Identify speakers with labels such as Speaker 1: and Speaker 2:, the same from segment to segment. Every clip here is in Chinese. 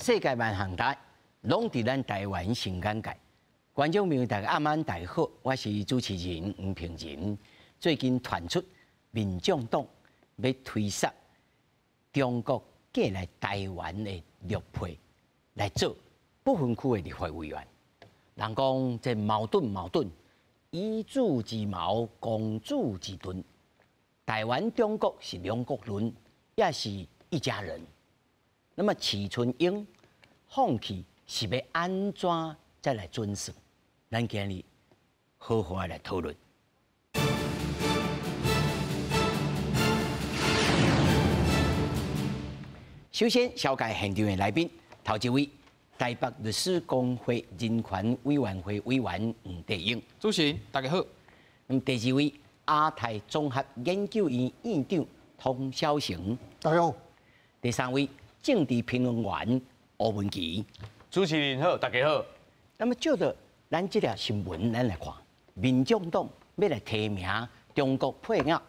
Speaker 1: 世界万行大，拢伫咱台湾新眼界。观众朋友，大家晚安，大家好，我是主持人吴平仁。最近传出民众党要推杀中国寄来台湾的陆配来做不分区的立法委员。人讲这矛盾，以子之矛，攻子之盾。台湾、中国是两国论，也是一家人。那么齐春英放弃是要安怎再来准算？咱今日好好来讨论。首先，小介现场的来宾，头一位台北律师公会人权委员会委员吴德英，
Speaker 2: 主席大家好。
Speaker 1: 那么第二位亚太综合研究院院长童晓成，
Speaker 3: 大家好。
Speaker 1: 第三位政治评论员吴文琪，
Speaker 4: 主持人好，大家好。
Speaker 1: 那么照着咱这条新闻咱来看，民众党要来提名中国配偶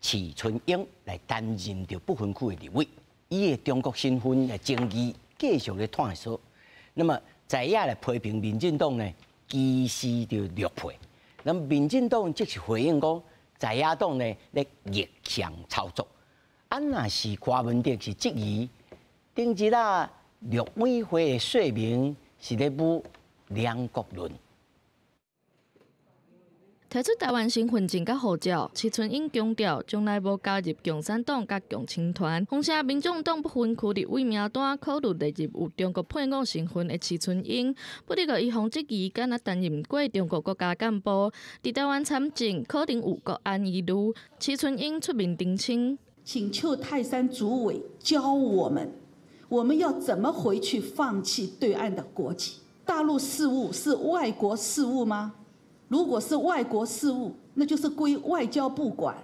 Speaker 1: 齐春英来担任着不分区的立委。伊的中国身份的争议继续咧探索，那么在野来批评民进党呢，歧视着陆配。那么民进党即是回应讲，在野党呢咧逆向操作。若是柯文哲是质疑，顶一啦陆委会的说明是咧舞两国论。
Speaker 5: 提出台湾身份证甲护照，齐春英强调将来无加入共产党甲共青团。况且民众党不分区立委名单考虑列入有中国配偶身份的齐春英，不得个伊方质疑，敢若担任过中国国家干部，伫台湾参政可能有国安疑虑。齐春英出面澄清，
Speaker 6: 请邱泰山主委教我们要怎么回去放弃对岸的国籍？大陆事务是外国事务吗？如果是外国事务，那就是归外交部管。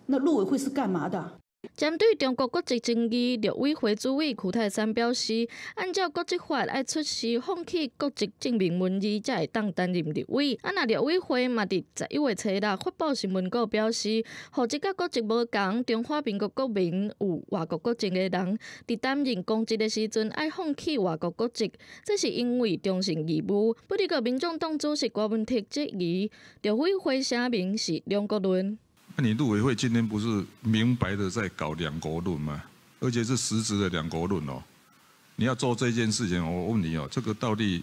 Speaker 6: 那陆委会是干嘛的？
Speaker 5: 针对中国国籍争议，陆委会主委邱泰山表示，按照国籍法爱出示放弃国籍证明文字，才会当担任立委。那陆委会嘛，伫11月初6发布新闻稿表示，户籍甲国籍无同，中华民国国民有外国国籍的人，伫担任公职的时阵爱放弃外国国籍，这是因为忠诚义务。不过，民众党主席郭文特质疑，陆委会声明是两国论。
Speaker 7: 那你陆委会今天不是明白的在搞两国论吗？而且是实质的两国论哦。你要做这件事情，我问你哦，这个到底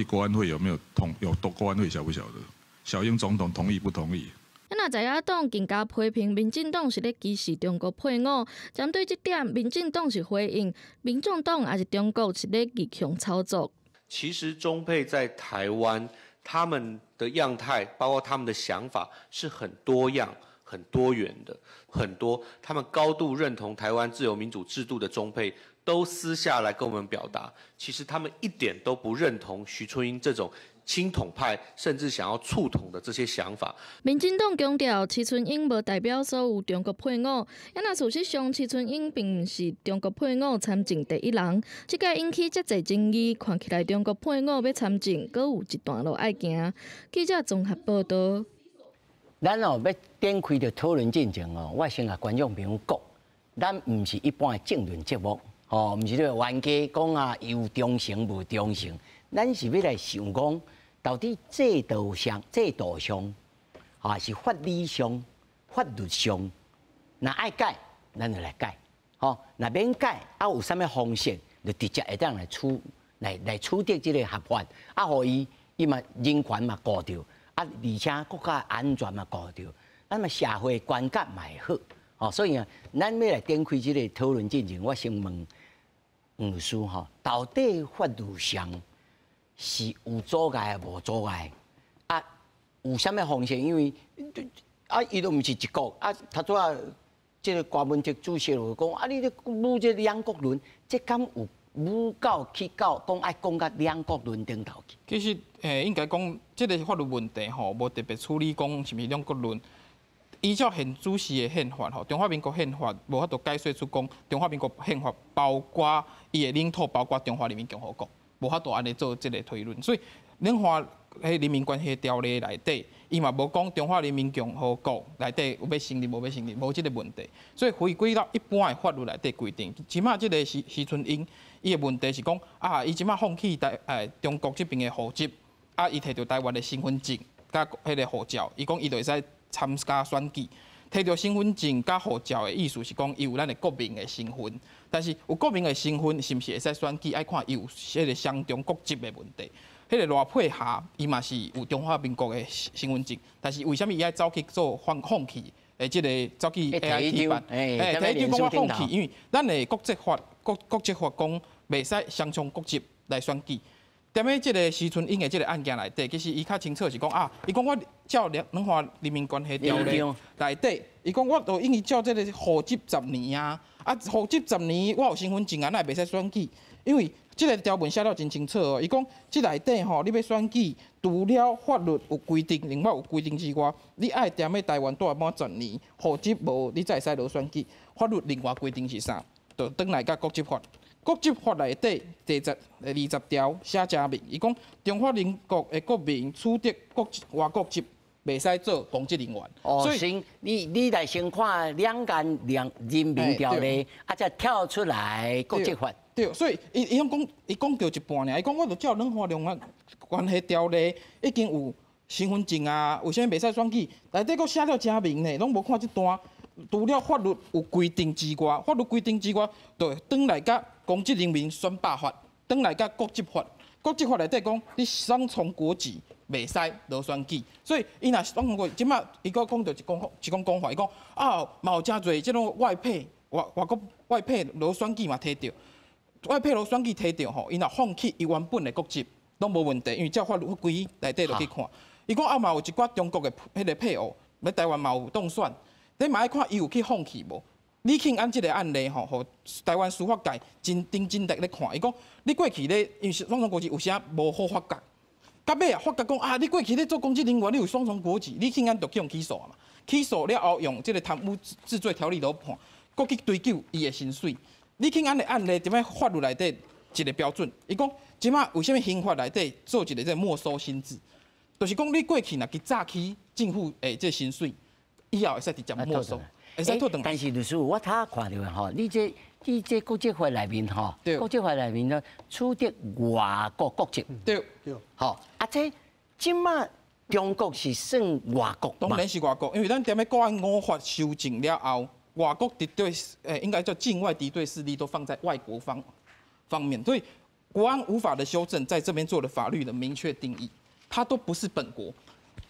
Speaker 7: 国安会有没有国安会晓不晓得？小英总统同意不同意？
Speaker 5: 那在野党更加批评民进党是咧歧视中国配偶。针对这点，民进党是回应，民众党也是中国是咧逆向操作。
Speaker 8: 其实中配在台湾，他们的样态，包括他们的想法，是很多样、很多元的。很多他们高度认同台湾自由民主制度的中配，都私下来跟我们表达，其实他们一点都不认同徐春英这种亲统派，甚至想要促统的这些想法。
Speaker 5: 民进党强调，齐春英无代表所有中国配偶，那事实上，齐春英并不是中国配偶参政第一人。这个引起遮侪争议，看起来中国配偶要参政，阁有一段路爱行。记者综合报道。
Speaker 1: 咱要展开着讨论进程我先甲观众朋友讲，咱唔是一般的政论节目，唔是咧冤家讲有忠诚无忠诚，咱是要来想讲。到底制度上，是法理上、法律上，若爱改，咱就来改；若免改，有啥物方式，就直接会当来处理这个合法，互伊嘛人权嘛顾着，而且国家安全嘛顾着，咱嘛社会观感嘛会好。所以咱要来展开这个讨论进程，我先问吴律师到底法律上？是有阻碍无阻碍有啥物方式？因为伊都毋是一国他做这个柯文哲主席就讲你咧舞这两国论，这敢有舞到去到讲爱讲到两国论顶头去？
Speaker 2: 其实应该讲，这个法律问题无特别处理讲是毋是两国论。依照现主席的宪法中华民国宪法无法度解说出讲中华民国宪法包括伊的领土，包括中华人民共和国。无法度安尼做这个推论，所以咱看迄人民关系条例内底，伊嘛无讲中华人民共和国内底有要成立无要成立，无即个问题。所以回归到一般的法律内底规定，即马即个徐春英，伊的问题是讲啊，伊即马放弃中国这边的户籍，啊，伊摕到台湾的身份证甲迄个护照，伊讲伊就会使参加选举。摕到身份证甲护照的意思是讲，伊有咱的国民的身份，但是有国民的身份，是毋是会使选举？爱看伊有迄个双重国籍的问题。迄个赖佩霞，伊嘛是有中华民国的身份证，但是为什么伊爱走去做放弃？即个走去 AIT 办，第一张讲我放弃，因为咱的国籍法讲袂使双重国籍来选举。踮咧即个徐春英的即个案件内底，其实伊较清楚是讲啊，伊讲我照两华人民关系条例内底，伊讲我都因为照即个户籍10年啊，户籍10年我有身份证啊，那袂使选举，因为即个条文写了真清楚哦。伊讲即内底吼，你要选举，除了法律有规定，另外有规定之外，你爱踮咧台湾住满10年，户籍无，你才会使落选举。法律另外规定是啥？就转来甲国籍法。国籍法内底第20条写正明，伊讲中华民国的国民取得外国籍，袂使做公职人员。
Speaker 1: 所以你来先看两岸人民条例，再跳出来国籍法。
Speaker 2: 对，所以伊讲到一半尔，伊讲我著照两华两岸关系条例已经有身份证啊，为啥袂使选举？内底佫写了正明呢，拢无看这段。除了法律有规定之外，法律规定之外，就转来甲公职人民选拔法，转来甲国籍法。国籍法内底讲，你双重国籍袂使落选举。所以伊若双重国，即马伊佫讲到一讲讲法，伊讲啊，嘛有真侪即种外配外国外配落选举嘛摕到，外配落选举摕到吼，伊若放弃伊原本的国籍，拢无问题，因为照法律法规内底就去看。伊讲啊嘛有一寡中国的迄个配偶，来台湾嘛有当选。你嘛爱看伊有去放弃无？李庆安即个案例吼，互台湾司法界真值咧看。伊讲你过去咧，因为双重国籍有啥无好法界？到尾啊，法界讲啊，你过去咧做公职人员，你有双重国籍，李庆安就去用起诉嘛。起诉了后，用即个贪污治罪条例来判，国去追究伊的薪水。李庆安的案例，踮咧法律内底一个标准，伊讲即马为虾米刑法内底做一个即没收薪资？就是讲你过去若去诈欺政府诶即薪水。以后会使直接没收，会使拖转。
Speaker 1: 但是律师，我睇看到吼，你这国籍法内面吼，国籍法内面呢，取得外国国籍。
Speaker 2: 对。
Speaker 1: 好，这即马中国是算外国嘛？
Speaker 2: 当然是外国，因为咱踮咧国安5法修正了后，外国敌对应该叫境外敌对势力都放在外国方面，所以国安5法的修正在这边做了法律的明确定义，它都不是本国。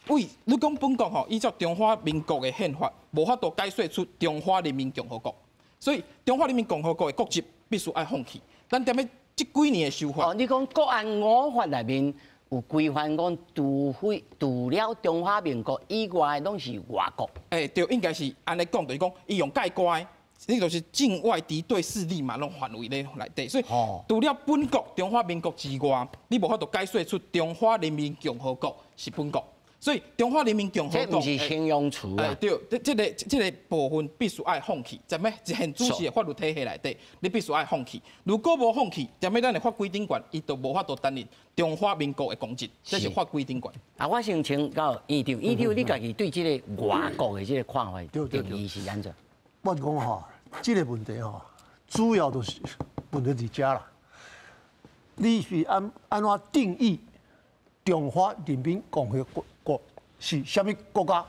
Speaker 2: 为你讲本国吼，依照中华民国的宪法，无法度解说出中华人民共和国，所以中华人民共和国的国籍必须爱放弃。咱踮咧这几年的修法，
Speaker 1: 你讲国安5法内面有规范讲，除了中华民国以外，拢是外国。
Speaker 2: 对，应该是安尼讲，就是讲伊用概括的，你就是境外敌对势力嘛，拢范围咧内底。所以除了本国中华民国之外，你无法度解说出中华人民共和国是本国。所以中华人民共和国，
Speaker 1: 这不是形容词啊。
Speaker 2: 对，这个部分必须爱放弃，在咩很主席的法律体系内底，你必须爱放弃。如果无放弃，在咩咱的法规定权，伊就无法度担任中华民国的公职，这是法规定权。
Speaker 1: 我想请教院长，你家己对这个外国的这个看法定义是安怎？
Speaker 3: 我讲吼，这个问题吼，主要都是问题伫遮啦。你是安怎定义中华人民共和国？是什么国家？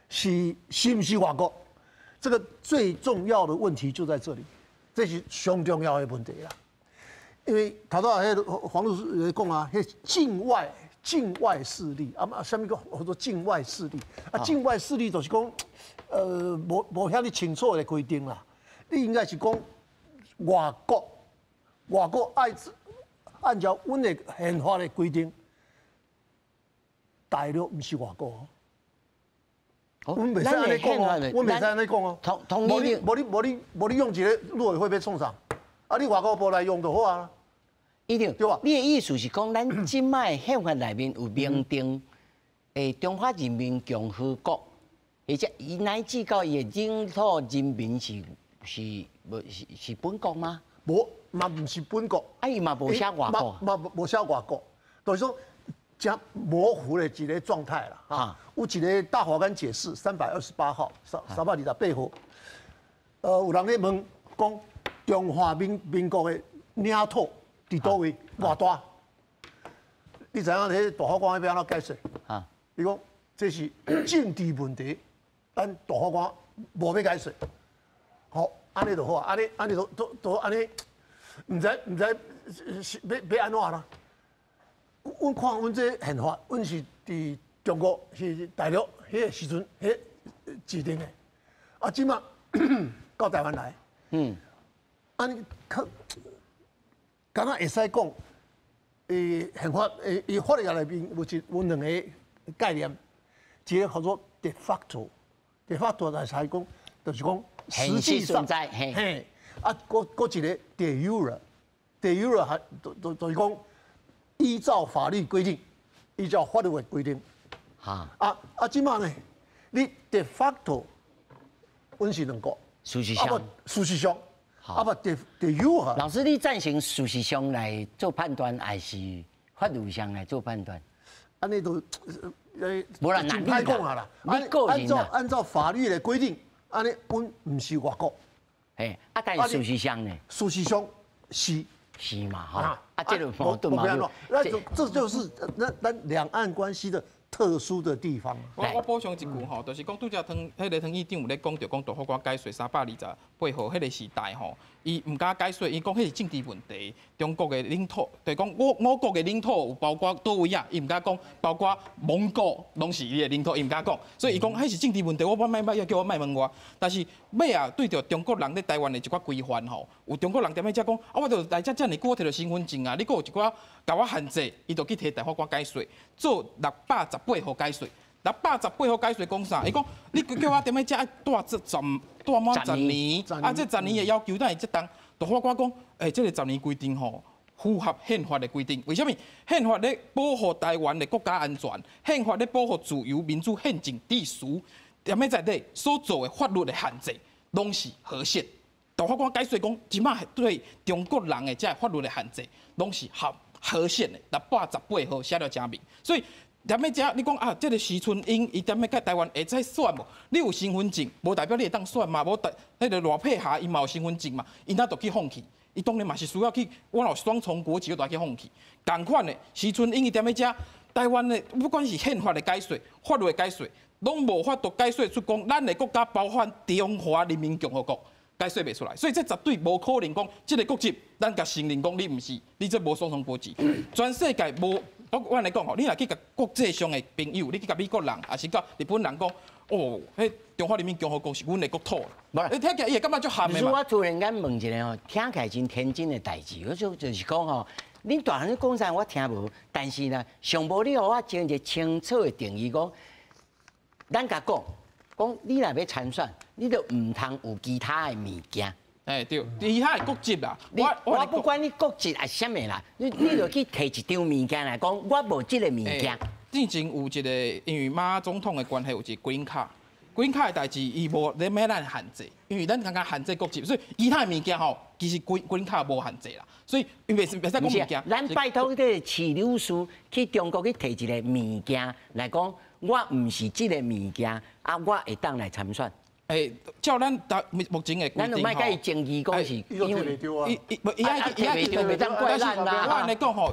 Speaker 3: 是不是外国？这个最重要的问题就在这里，这是上重要的问题啦。因为头头黄律师讲啊，境外势力啊，什么叫做境外势力？境外势力就是讲，无遐尼清楚的规定啦。你应该是讲外国按照阮的宪法的规定。大陆不是外国哦，阮袂使安尼讲哦，阮袂使安尼讲哦。无你用一个陆委会要创啥？你外国部来用就好啊。
Speaker 1: 一定对吧？你的意思是讲，咱即摆宪法内面有明定，中华人民共和国，而且伊乃至到伊的领土人民是本国吗？无，嘛不是本国。伊嘛无写外国。嘛无写外国，就是说。
Speaker 3: 加模糊的一个状态啦。啊，有一个大法官解释328号328号，有人咧问讲中华民国的领土伫倒位偌大？你知影迄大法官要安怎解释？啊，伊讲这是政治问题，咱大法官无要解释。好，安尼就好啊，安尼都安尼，唔知要安怎啦？阮看阮这宪法，阮是伫中国是大陆迄个时阵迄制定的，啊，即马到台湾来，安尼敢若会使讲，宪法伊法律内面有两个概念，一个叫做 de facto 来才讲，就是讲实际上，嘿，啊，搁一个 de jure 还就是讲。依照法律规定，依照法律的规定，即马呢，你 de facto， 阮是两个，
Speaker 1: 事实上，de
Speaker 3: jure。
Speaker 1: 老师，你赞成事实上来做判断，还是法律上来做判断？
Speaker 3: 安尼都，
Speaker 1: 无啦，难
Speaker 3: 歹讲啊啦。按照法律的规定，安尼阮唔是外国。
Speaker 1: 但事实上呢？
Speaker 3: 事实上是。
Speaker 1: 是嘛哈，这种矛盾嘛，
Speaker 3: 这就是咱两岸关系的特殊的地方。
Speaker 2: 我补充一句吼，就是讲拄则迄个汤议长有咧讲到讲大法官解说328号迄个时代吼，伊唔敢解说，伊讲迄是政治问题，中国的领土，就是讲我国的领土有包括倒位啊，伊唔敢讲，包括蒙古拢是伊的领土，伊唔敢讲，所以伊讲迄是政治问题，我要叫我卖问我，但是尾啊对着中国人咧台湾的一寡规范吼，有中国人踮咧遮讲，我就来遮尼久，我摕到身份证啊，你佫有一寡甲我限制，伊就去摕大法官解说，做618号解说。618号解说讲啥？伊讲你叫我踮咧遮待满10年，这10年的要求，咱会即当大法官讲，这个10年规定吼，符合宪法的规定。为什么？宪法咧保护台湾的国家安全，宪法咧保护自由民主宪政秩序，踮咧在内所做的法律的限制，拢是合宪。大法官解说讲，即马对中国人的这法律的限制，拢是合宪的。618号写了真明，所以。踮咧遮，你讲啊，这个徐春英，伊踮咧甲台湾会使选无？你有身份证，无代表你会当选嘛？无迄个罗佩霞，伊嘛有身份证嘛？伊那就去放弃，伊当然嘛是需要去，我有双重国籍，我就去放弃。同款的，徐春英伊踮咧遮，台湾的不管是宪法的解说、法律的解说，拢无法度解说出讲，咱的国家包含中华人民共和国。解说袂出来，所以这绝对无可能讲，这个国籍咱甲承认讲你毋是，你这无双重国籍，全世界无。我来讲吼，你若去甲国际上的朋友，你去甲美国人，还是甲日本人讲，哦，迄中华人民共和国是阮的国土，你听起来伊会感觉足含的嘛？
Speaker 1: 我突然间问一个吼，听起来真天真的代志，我就是讲吼，恁大汉讲啥我听无，但是呢，上无你互我讲一个清楚的定义讲，咱甲讲你若要参选，你就唔通有其他的物件。
Speaker 2: 对，其他的国籍啦，
Speaker 1: 我不管你国籍係啥物啦，你就去摕一张物件来讲，我无即个物件。
Speaker 2: 之前有一个，因为马总统的关系，有一个green card的代志，伊无咧咩咱限制，因为咱刚刚限制国籍，所以其他的物件吼，其实green card无限制啦，所以袂使讲物件。
Speaker 1: 咱拜托这个市律师去中国去摕一个物件来讲，我唔是即个物件，我会当来参选。
Speaker 2: 照咱目前的规定，
Speaker 1: 咱就莫甲伊争议讲是，
Speaker 3: 因为
Speaker 1: 伊爱袂当怪咱啦。
Speaker 2: 我安尼讲吼，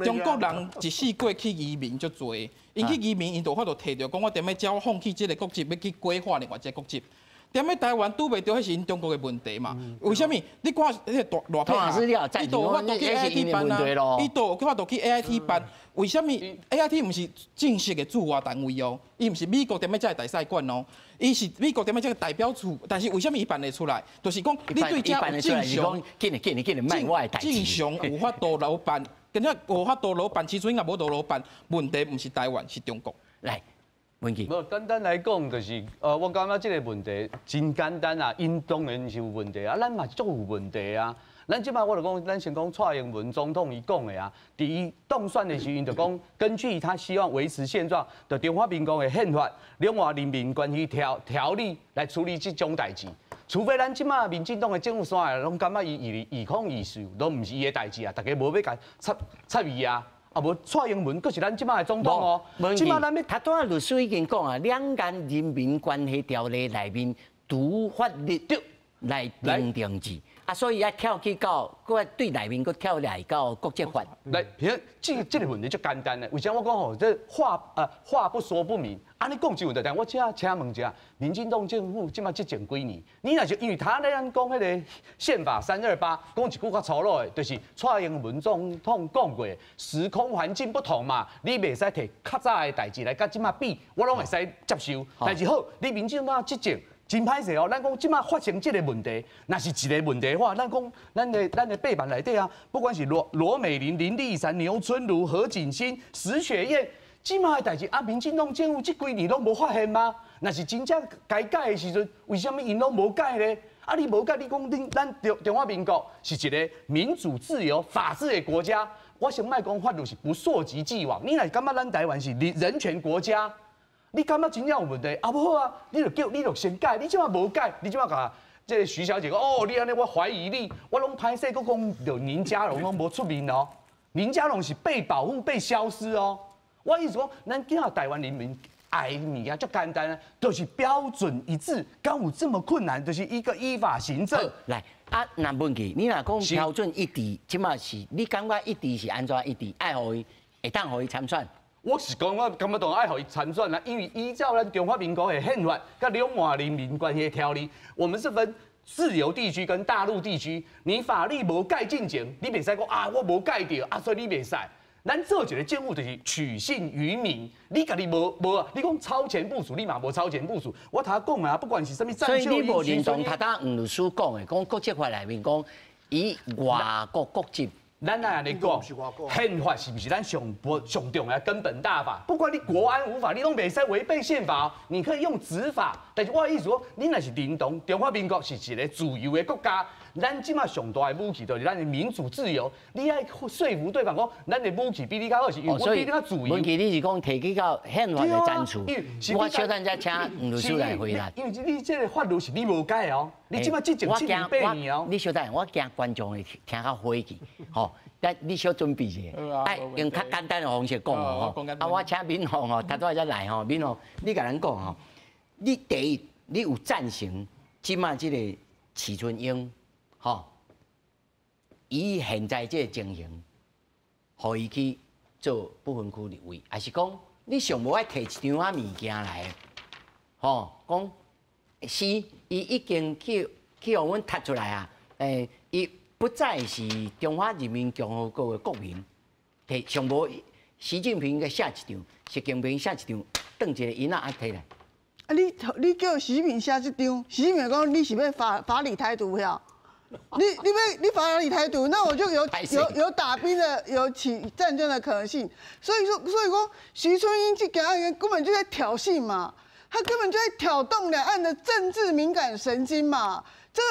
Speaker 2: 中国人一世过去移民足多，因去移民，因就法度摕到讲我踮咧只我放弃这个国籍，要去规划另外一个国籍。踮咧台湾拄袂到，迄是因中国的问题嘛？为什么？你看迄个大片啊，伊都有法度去 AIT 办啊，伊都有法度去 AIT 办。为什么 AIT 毋是正式的驻华单位哦？伊毋是美国踮咧遮的大使馆哦，伊是美国踮咧遮的代表处。但是为什么伊办得出来？就是讲你对遮有正常，正常有法度老办，跟只无法度老办，其实应该无度老办。问题毋是台湾，是中国。
Speaker 1: 来。无
Speaker 4: 简单来讲，就是我感觉这个问题真简单啊，因当然是有问题啊，咱嘛足有问题啊。咱即摆我就讲，咱先讲蔡英文总统伊讲的啊，第一当选的时候就讲，根据他希望维持现状的中华民国的宪法、两岸人民关系条例来处理这种代志。除非咱即摆民进党的政府啥的，拢感觉伊空意事，都毋是伊的代志啊，大家无要甲插伊啊。啊无蔡英文，佫是咱即摆的总统哦。
Speaker 1: 即摆咱要他多律师已经讲啊，两岸人民关系条例内面独法律来定制。啊，所以要跳去到，佮对内面佮跳来到国际法。
Speaker 4: 来，这个问题就简单了。为啥我讲吼，这话不说不明。安尼讲就有问题，但我请问一下，民进党政府即马执政几年？你若是因为他咧讲迄个宪法328，讲一句较粗鲁的，就是蔡英文总统讲过，时空环境不同嘛，你袂使摕较早的代志来甲即马比，我拢会使接受。但是好，你民进党执政。真歹势哦！咱讲即马发生这个问题，那是一个问题的话，咱讲咱的背板内底啊，不管是罗美玲、林立珊、牛春如、何锦欣、石雪燕，即马的代志啊，民进党政府这几年拢无发现吗？那是真正该改的时阵，为什么因拢无改呢？啊，你无改，你讲咱中华民国是一个民主、自由、法治的国家，我先莫讲法律是不溯及既往，你若感觉咱台湾是人权国家？你感觉真正有问题？啊，不好啊！你就先改，你即马无改，你即马甲这个徐小姐讲哦，你安尼我怀疑你，我拢歹势，佫讲就林佳龙拢无出面哦，林佳龙是被保护、被消失哦。我意思讲，咱今仔台湾人民爱物件足简单啊，就是标准一致，敢有这么困难？就是一个依法行政。
Speaker 1: 来啊，那问题，你若讲标准一致，即马是你感觉一致是安怎一致？爱互伊会当互伊参选？
Speaker 4: 我是讲，我感觉当爱互伊参选啦，因为依照咱中华民国的宪法、甲两岸人民关系条例，我们是分自由地区跟大陆地区。你法律无改进前，你袂使讲啊，我无改掉啊，所以你袂使。咱做一个政府就是取信于民，你家己无啊？你讲超前部署，你嘛无超前部署。我头讲啊，不管是什么战术，
Speaker 1: 所以你无认同他当黄律师讲的，讲国际法内面讲以外国国籍。
Speaker 4: 咱来安尼讲，宪法是不是咱上重要根本大法？不管你国安无法，你拢袂使违背宪法，你可以用执法。但是我的意思说，你若是认同中华民国是一个自由的国家，咱即马上大的武器就是咱的民主自由。你爱说服对方讲，咱的武器比你较好，是因为我比你较自由。
Speaker 1: 问题你是讲提起到宪法的赞助，我小等再请黄律师来回答。
Speaker 4: 因为你这个法律是你无改哦，你即马执政7年8年哦。
Speaker 1: 你小等，我惊观众会听较火气，吼。但你小准备者，哎，用较简单的方式讲哦，啊，我请敏宏哦，他都再来吼，敏宏，你甲咱讲吼，你第一，你有赞成即马即个徐春英，吼，以现在这个情形，互伊去做不分区立委，还是讲你上无爱摕一张啊物件来，吼，讲是伊已经去互阮踢出来啊，伊。不再是中华人民共和国的国民，摕上无习近平个写一张，习近平写一张，当一个囡仔摕来。
Speaker 9: 啊，你叫习近平写这张，习近平讲你是要法理台独呀？你法理台独，那我就有打兵的，有起战争的可能性。所以说徐春英这个案根本就在挑衅嘛，他根本就在挑动两岸的政治敏感神经嘛。这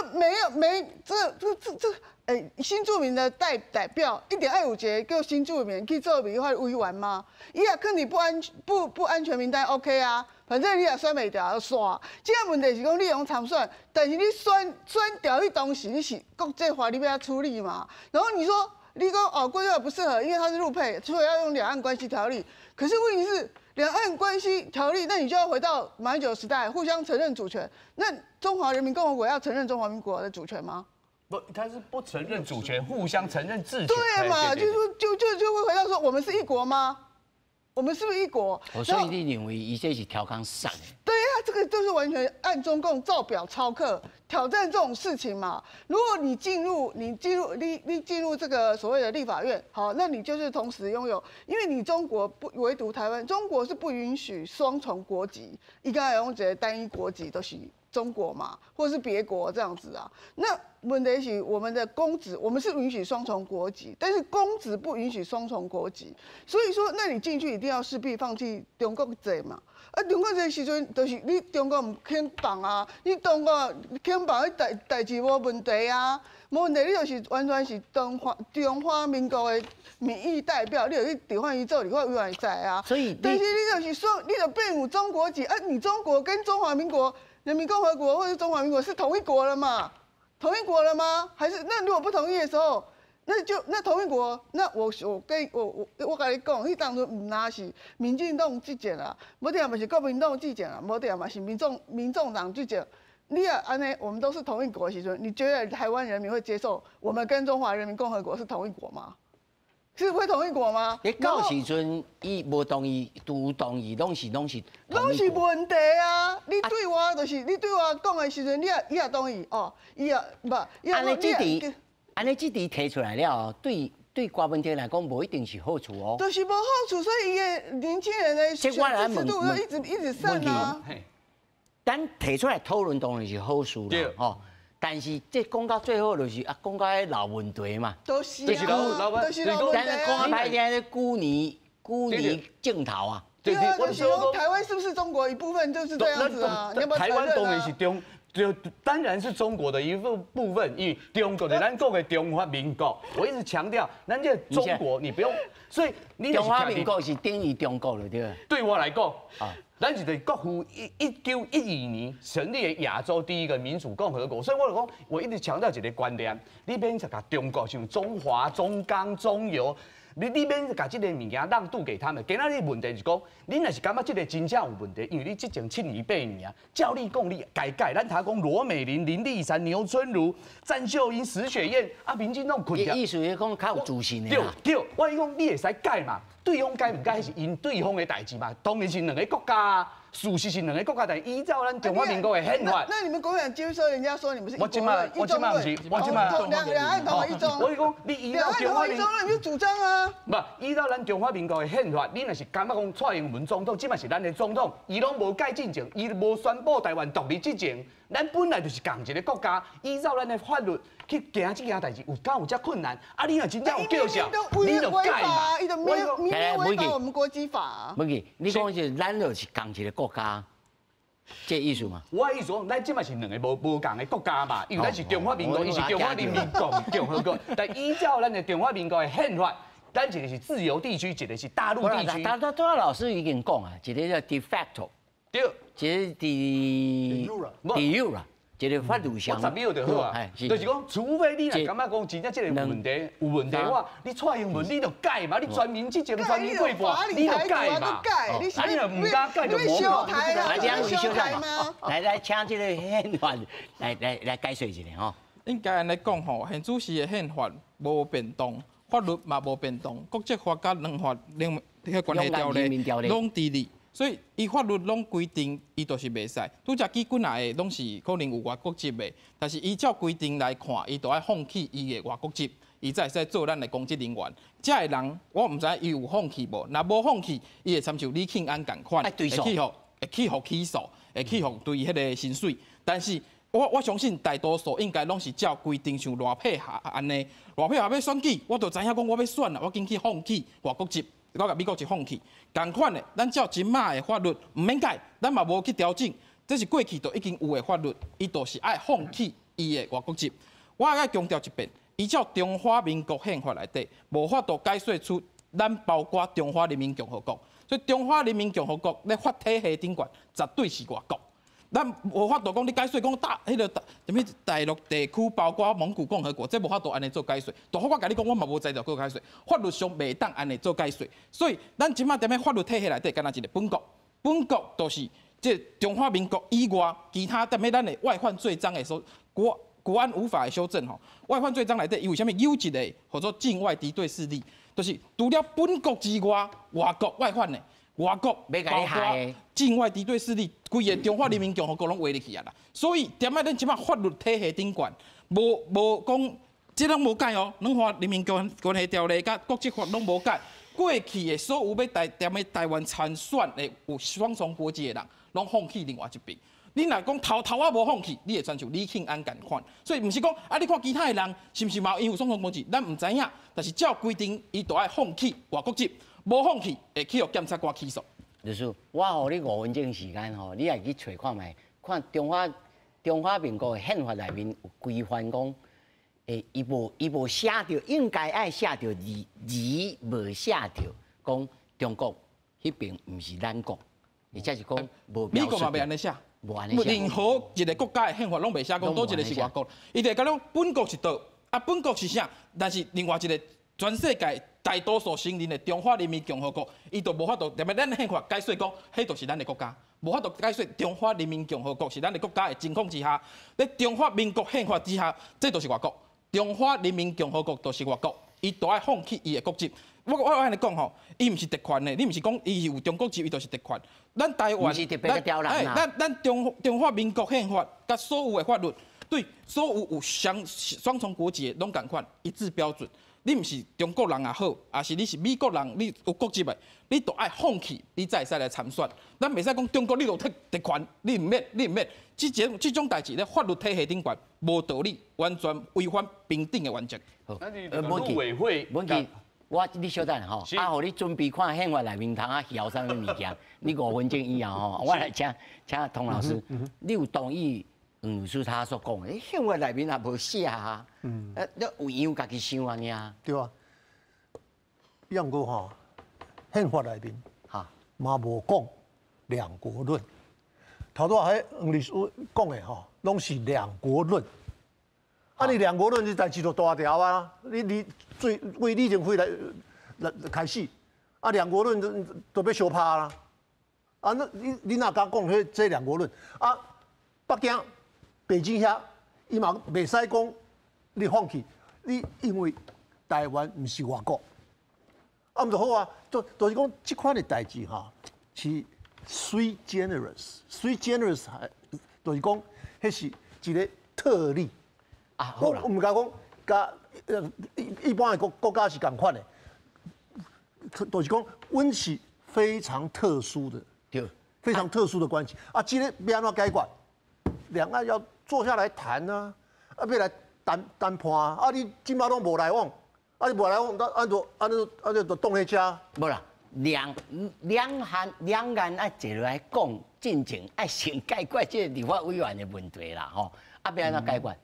Speaker 9: 新住民的代表1.25节叫新住民去做民会委员吗？伊也肯定不安全名单 OK 啊，反正你也选袂掉就刷。这个问题是讲你用参选，但是你选掉你当时你是国际法你要处理嘛。然后你说你讲哦国际法不适合，因为它是陆配，所以要用两岸关系条例。可是问题是两岸关系条例，那你就要回到马英九时代，互相承认主权。那中华人民共和国要承认中华民国的主权吗？
Speaker 4: 不，他是不承认主权，互相承认治权。
Speaker 9: 对嘛，就会回到说，我们是一国吗？我们是不是一国？
Speaker 1: 所以你认为伊这是调侃上的？
Speaker 9: 对呀，这个就是完全按中共照表操课，挑战这种事情嘛。如果你进入这个所谓的立法院，好，那你就是同时拥有，因为你中国不唯独台湾，中国是不允许双重国籍，一个用一个单一国籍都是中国嘛，或者是别国这样子啊。那问题是我们的公职，我们是允许双重国籍，但是公职不允许双重国籍，所以说，那你进去一定要势必放弃中国籍嘛。啊，中国这时阵就是你中国唔肯放啊，你中国肯放，代志无问题啊，无问题，你就是完全是中华民国的民意代表，你就去调换去做立法委员在啊。
Speaker 1: 所以，
Speaker 9: 但是你就是说，你就变有中国籍啊，你中国跟中华民国人民共和国或者中华民国是同一国了嘛？同一国了吗？还是那如果不同意的时候，那同一国，那我跟你讲，迄当初唔那是民进党执政啊，无定嘛是国民党执政啊，无定嘛是民众党执政。你也安尼，我们都是同一国的时阵，你觉得台湾人民会接受我们跟中华人民共和国是同一国吗？是会同一国吗？
Speaker 1: 到时阵伊无同意，有同意，拢是
Speaker 9: 问题啊！你对我就是你对我讲的时阵，伊也同意哦，伊也不，
Speaker 1: 安尼这题提出来了，对郭文天来讲，无一定是好处哦。
Speaker 9: 就是无好处，所以伊的年轻人的支持度就一直上啊。
Speaker 1: 咱提出来讨论当然是好事啦，吼。但是这讲到最后就是讲到迄老问题嘛。
Speaker 9: 都是老问题。
Speaker 1: 咱讲歹听，孤泥镜头啊。
Speaker 9: 对啊，就是说台湾是不是中国一部分就是这样子啊？
Speaker 4: 台湾当然是当然是中国的一部分，因为中国的咱国的中华民国，我一直强调，咱这中国你不用，所以你
Speaker 1: 中华民国是等于中国了，对吧？
Speaker 4: 对我来讲啊。咱是国父1912年成立的亚洲第一个民主共和国，所以我就讲，我一直强调一个观念，你免是把中国像中华、中钢、中油，你免把这个物件让渡给他们。今仔日问题是讲，你若是感觉这个真正有问题，因为你之前7年8年啊，照你讲你改，咱他讲罗美玲、林立山、牛春如、詹秀英、石雪燕啊，民进党困掉。
Speaker 1: 意思是讲较有自信的啦。
Speaker 4: 对，我讲你会使改嘛。对方改唔改是因对方的代志嘛，当然是两个国家，事实是两个国家，但依照咱中华民国的宪法。
Speaker 9: 那你们国民党接受人家说你们是
Speaker 4: 我今嘛不是，
Speaker 9: 两岸同一中。
Speaker 4: 我讲你依照中华民国，
Speaker 9: 你就主张啊。
Speaker 4: 不，依照咱中华民国的宪法，你若是感觉讲蔡英文总统，即嘛是咱的总统，伊拢无改进前，伊无宣布台湾独立之前，咱本来就是共一个国家，依照咱的法律去行这件代志，有遮困难？啊，你若真正有叫嚣，你就改嘛。
Speaker 9: 违反我们国际法。
Speaker 1: 不是，你讲是咱就是共一个国家，这意思吗？
Speaker 4: 我的意思讲，咱即嘛是两个无共的国家嘛，因为咱是中华民国，伊是中华人民共和国，但依照咱的中华民国的宪法，咱一个是自由地区，一个是大陆地区。
Speaker 1: 他老师已经讲啊，一个叫 de facto，
Speaker 4: 对，
Speaker 1: 一个 de jure 啦。一个法律上，
Speaker 4: 我10秒就好啊，就是讲，除非你若感觉讲真正这个问题有问题的话，你蔡英文你就改嘛，你全民执政、全民规划，你就改嘛。啊，你若唔敢改就无嘛。
Speaker 1: 来，请这个宪法来解说一下吼。
Speaker 2: 应该安尼讲吼，现主席的宪法无变动，法律嘛无变动，国际法甲两法迄关系条例拢伫哩。所以，伊法律拢规定，伊就是袂使。拄则基本来的拢是可能有外国籍的，但是依照规定来看，伊都要放弃伊的外国籍，伊才会使做咱的公职人员。这个人，我唔知伊有放弃无。若无放弃，伊会参像李庆安共款，会起诉起诉，会起诉对迄个薪水。但是我相信大多数应该拢是照规定，像赖配合安尼，赖配合要选举，我就知影讲我要选啦，我紧去放弃外国籍。我甲美国一放弃，同款的，咱照即卖的法律唔免改，咱嘛无去调整，这是过去都已经有的法律，伊就是爱放弃伊的外国籍。我爱强调一遍，依照中华民国宪法内底，无法度解说出咱包括中华人民共和国，所以中华人民共和国咧法体系顶悬，绝对是外国。咱无法度讲你解说讲大陆地区包括蒙古共和国，这无法度安尼做解说。大好我甲你讲，我嘛无材料做解说，法律上袂当安尼做解说。所以咱即马踮咧法律体系内底，干那一个本国就是即中华民国以外，其他踮咧咱的外犯罪章的国安无法的修正吼。外犯罪章内底，伊为虾米有一个或者境外敌对势力，就是除了本国之外，外国外犯的。外国包括境外敌对势力，规个中华人民共和国拢围入去啊啦。所以点解咱即马法律体系顶悬，无讲，即拢无改哦。两华人民关系条例甲国际法拢无改。过去的所有要台湾参选的有双重国籍的人，拢放弃另外一边。你若讲头啊无放弃，你会亲像李庆安共款。所以毋是讲啊，你看其他的人是毋是嘛因有双重国籍，咱毋知影。但是照规定，伊都爱放弃外国籍。无放弃，会去互检察官起诉。
Speaker 1: 律师，我予你5分钟时间吼，你也去找看卖，看中华民国的宪法内面有规范讲，伊无写着，应该爱写着字无写着，讲中国迄边毋是咱国，或者是讲无描述。
Speaker 2: 美国嘛袂安尼写，
Speaker 1: 无安尼写。
Speaker 2: 任何一个国家的宪法拢袂写讲倒一个是外国，伊就讲本国是倒。啊，本国是啥？但是另外一个全世界大多数承认的中华人民共和国，伊就无法度，特别咱宪法解说讲，迄就是咱的国家，无法度解说中华人民共和国是咱的国家的情况之下，在中华民国宪法之下，这就是外国。中华人民共和国就是外国，伊都爱放弃伊的国籍。我安尼讲吼，伊毋是特权的，你毋是讲伊有中国籍，伊就是特权。咱台湾，咱中华民国宪法甲所有的法律，对所有双重国籍的拢共款，一致标准。你毋是中国人也好，也是你是美国人，你有国籍的，你都爱放弃，你才会使来参选。咱袂使讲中国你有特权，你毋免。这种代志咧，法律体系顶悬无道理，完全违反平等的原则。
Speaker 1: 好，陆委会，你稍等吼，互你准备看宪法内面通晓啥物物件，你5分钟以后吼，我来请童老师，你有同意黄律师他所讲的？宪法内面也无写啊，你有样家己想安尼啊？
Speaker 3: 对啊，要毋过吼，宪法内面嘛无讲两国论。头拄迄黄律师讲的吼，拢是两国论。啊，你两国论这代志就大条啊！你最为李登辉来开始，啊，两国论都要相拍啦。啊，那你哪敢讲这两国论？啊，北京、北京遐，伊嘛袂使讲你放弃，你因为台湾毋是外国，啊，毋就好啊。就是讲这款的代志哈，是 sui generis，就是讲迄是一个特例。
Speaker 1: 啊，
Speaker 3: 我唔敢讲，甲一般的国家是共款的，就是讲，阮是非常特殊的，
Speaker 1: 对，
Speaker 3: 非常特殊的关系。啊，今天要安怎解决？两岸要坐下来谈啊，要来谈判啊。啊，你今嘛拢无来往，啊，你无来往，按就冻喺遮。
Speaker 1: 无啦，两岸爱坐来讲，进前爱先解决这立法委员的问题啦，吼，啊，要安怎解决？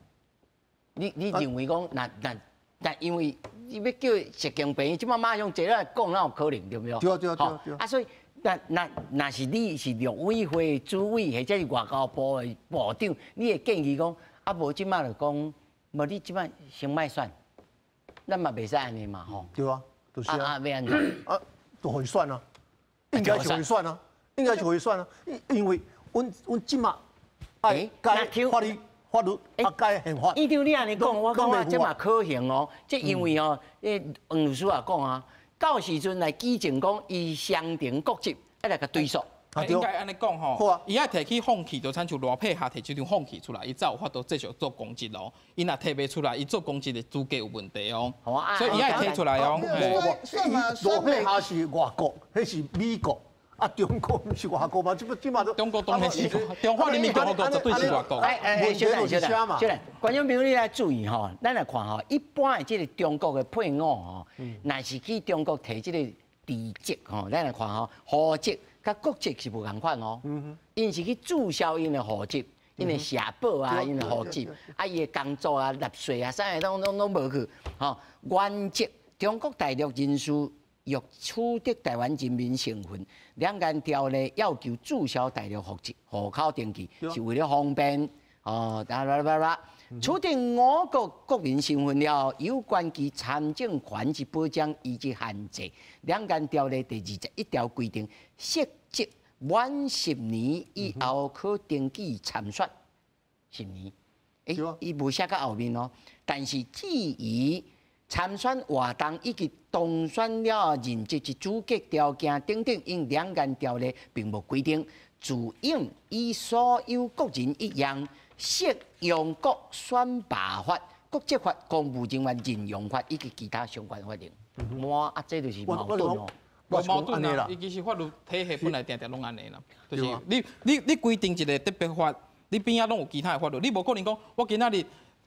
Speaker 1: 你认为讲，那因为你要叫习近平即马上坐来讲，哪有可能对不对？
Speaker 3: 对。
Speaker 1: 啊，所以那是你是陆委会主委，或者是外交部的部长，你会建议讲，啊无即马就讲，无你即马先莫选，咱嘛袂使安尼嘛吼。
Speaker 3: 对啊，就是啊。
Speaker 1: 要安怎？
Speaker 3: 啊，就会选啊，应该是会选啊，因为阮即马爱改法律改宪法。
Speaker 1: 依照你安尼讲，我感觉这嘛可行哦。这因为哦，黄律师也讲啊，到时阵来举证讲伊相同国籍，要来个追溯。
Speaker 2: 应该安尼讲吼，伊爱提起放弃，就亲像罗佩下提这张放弃出来，伊才有法度继续做公职咯。伊若提袂出来，伊做公职的资格有问题哦。所以伊爱提出来哦。
Speaker 3: 罗佩下是外国，迄是美国。啊，中国不是外国嘛？即嘛都
Speaker 2: 中国当然是中华人民共和国绝对是外国。
Speaker 1: 小兰，观众朋友你来注意吼，咱来看吼，一般的这个中国的配偶吼，若是去中国提这个地籍吼，咱来看吼，户籍甲国籍是无同款哦。因是去注销因的户籍，因的社保啊，因的户籍，啊，伊的工作啊、纳税啊，啥个拢无去。吼，原籍中国大陆人士。欲取得台湾人民身份，两岸条例要求注销大陆户口登记，是为了方便哦。取得我国国民身份了，有关其参政权之保障以及限制。两岸条例第21条规定，涉及满10年以后可登记参选10年。伊无写到后面哦，但是至于参选活动以及当选了任职之资格条件等等，因两岸条例并无规定，自应与所有国人一样，适用国选拔法、国籍法、公务人员任用法以及其他相关法令。哇，啊，这就是矛盾哦。
Speaker 2: 无矛盾啦，伊其实法律体系本来定拢安尼啦，就是你规定一个特别法，你边仔拢有其他的法律，你无可能讲我今仔日。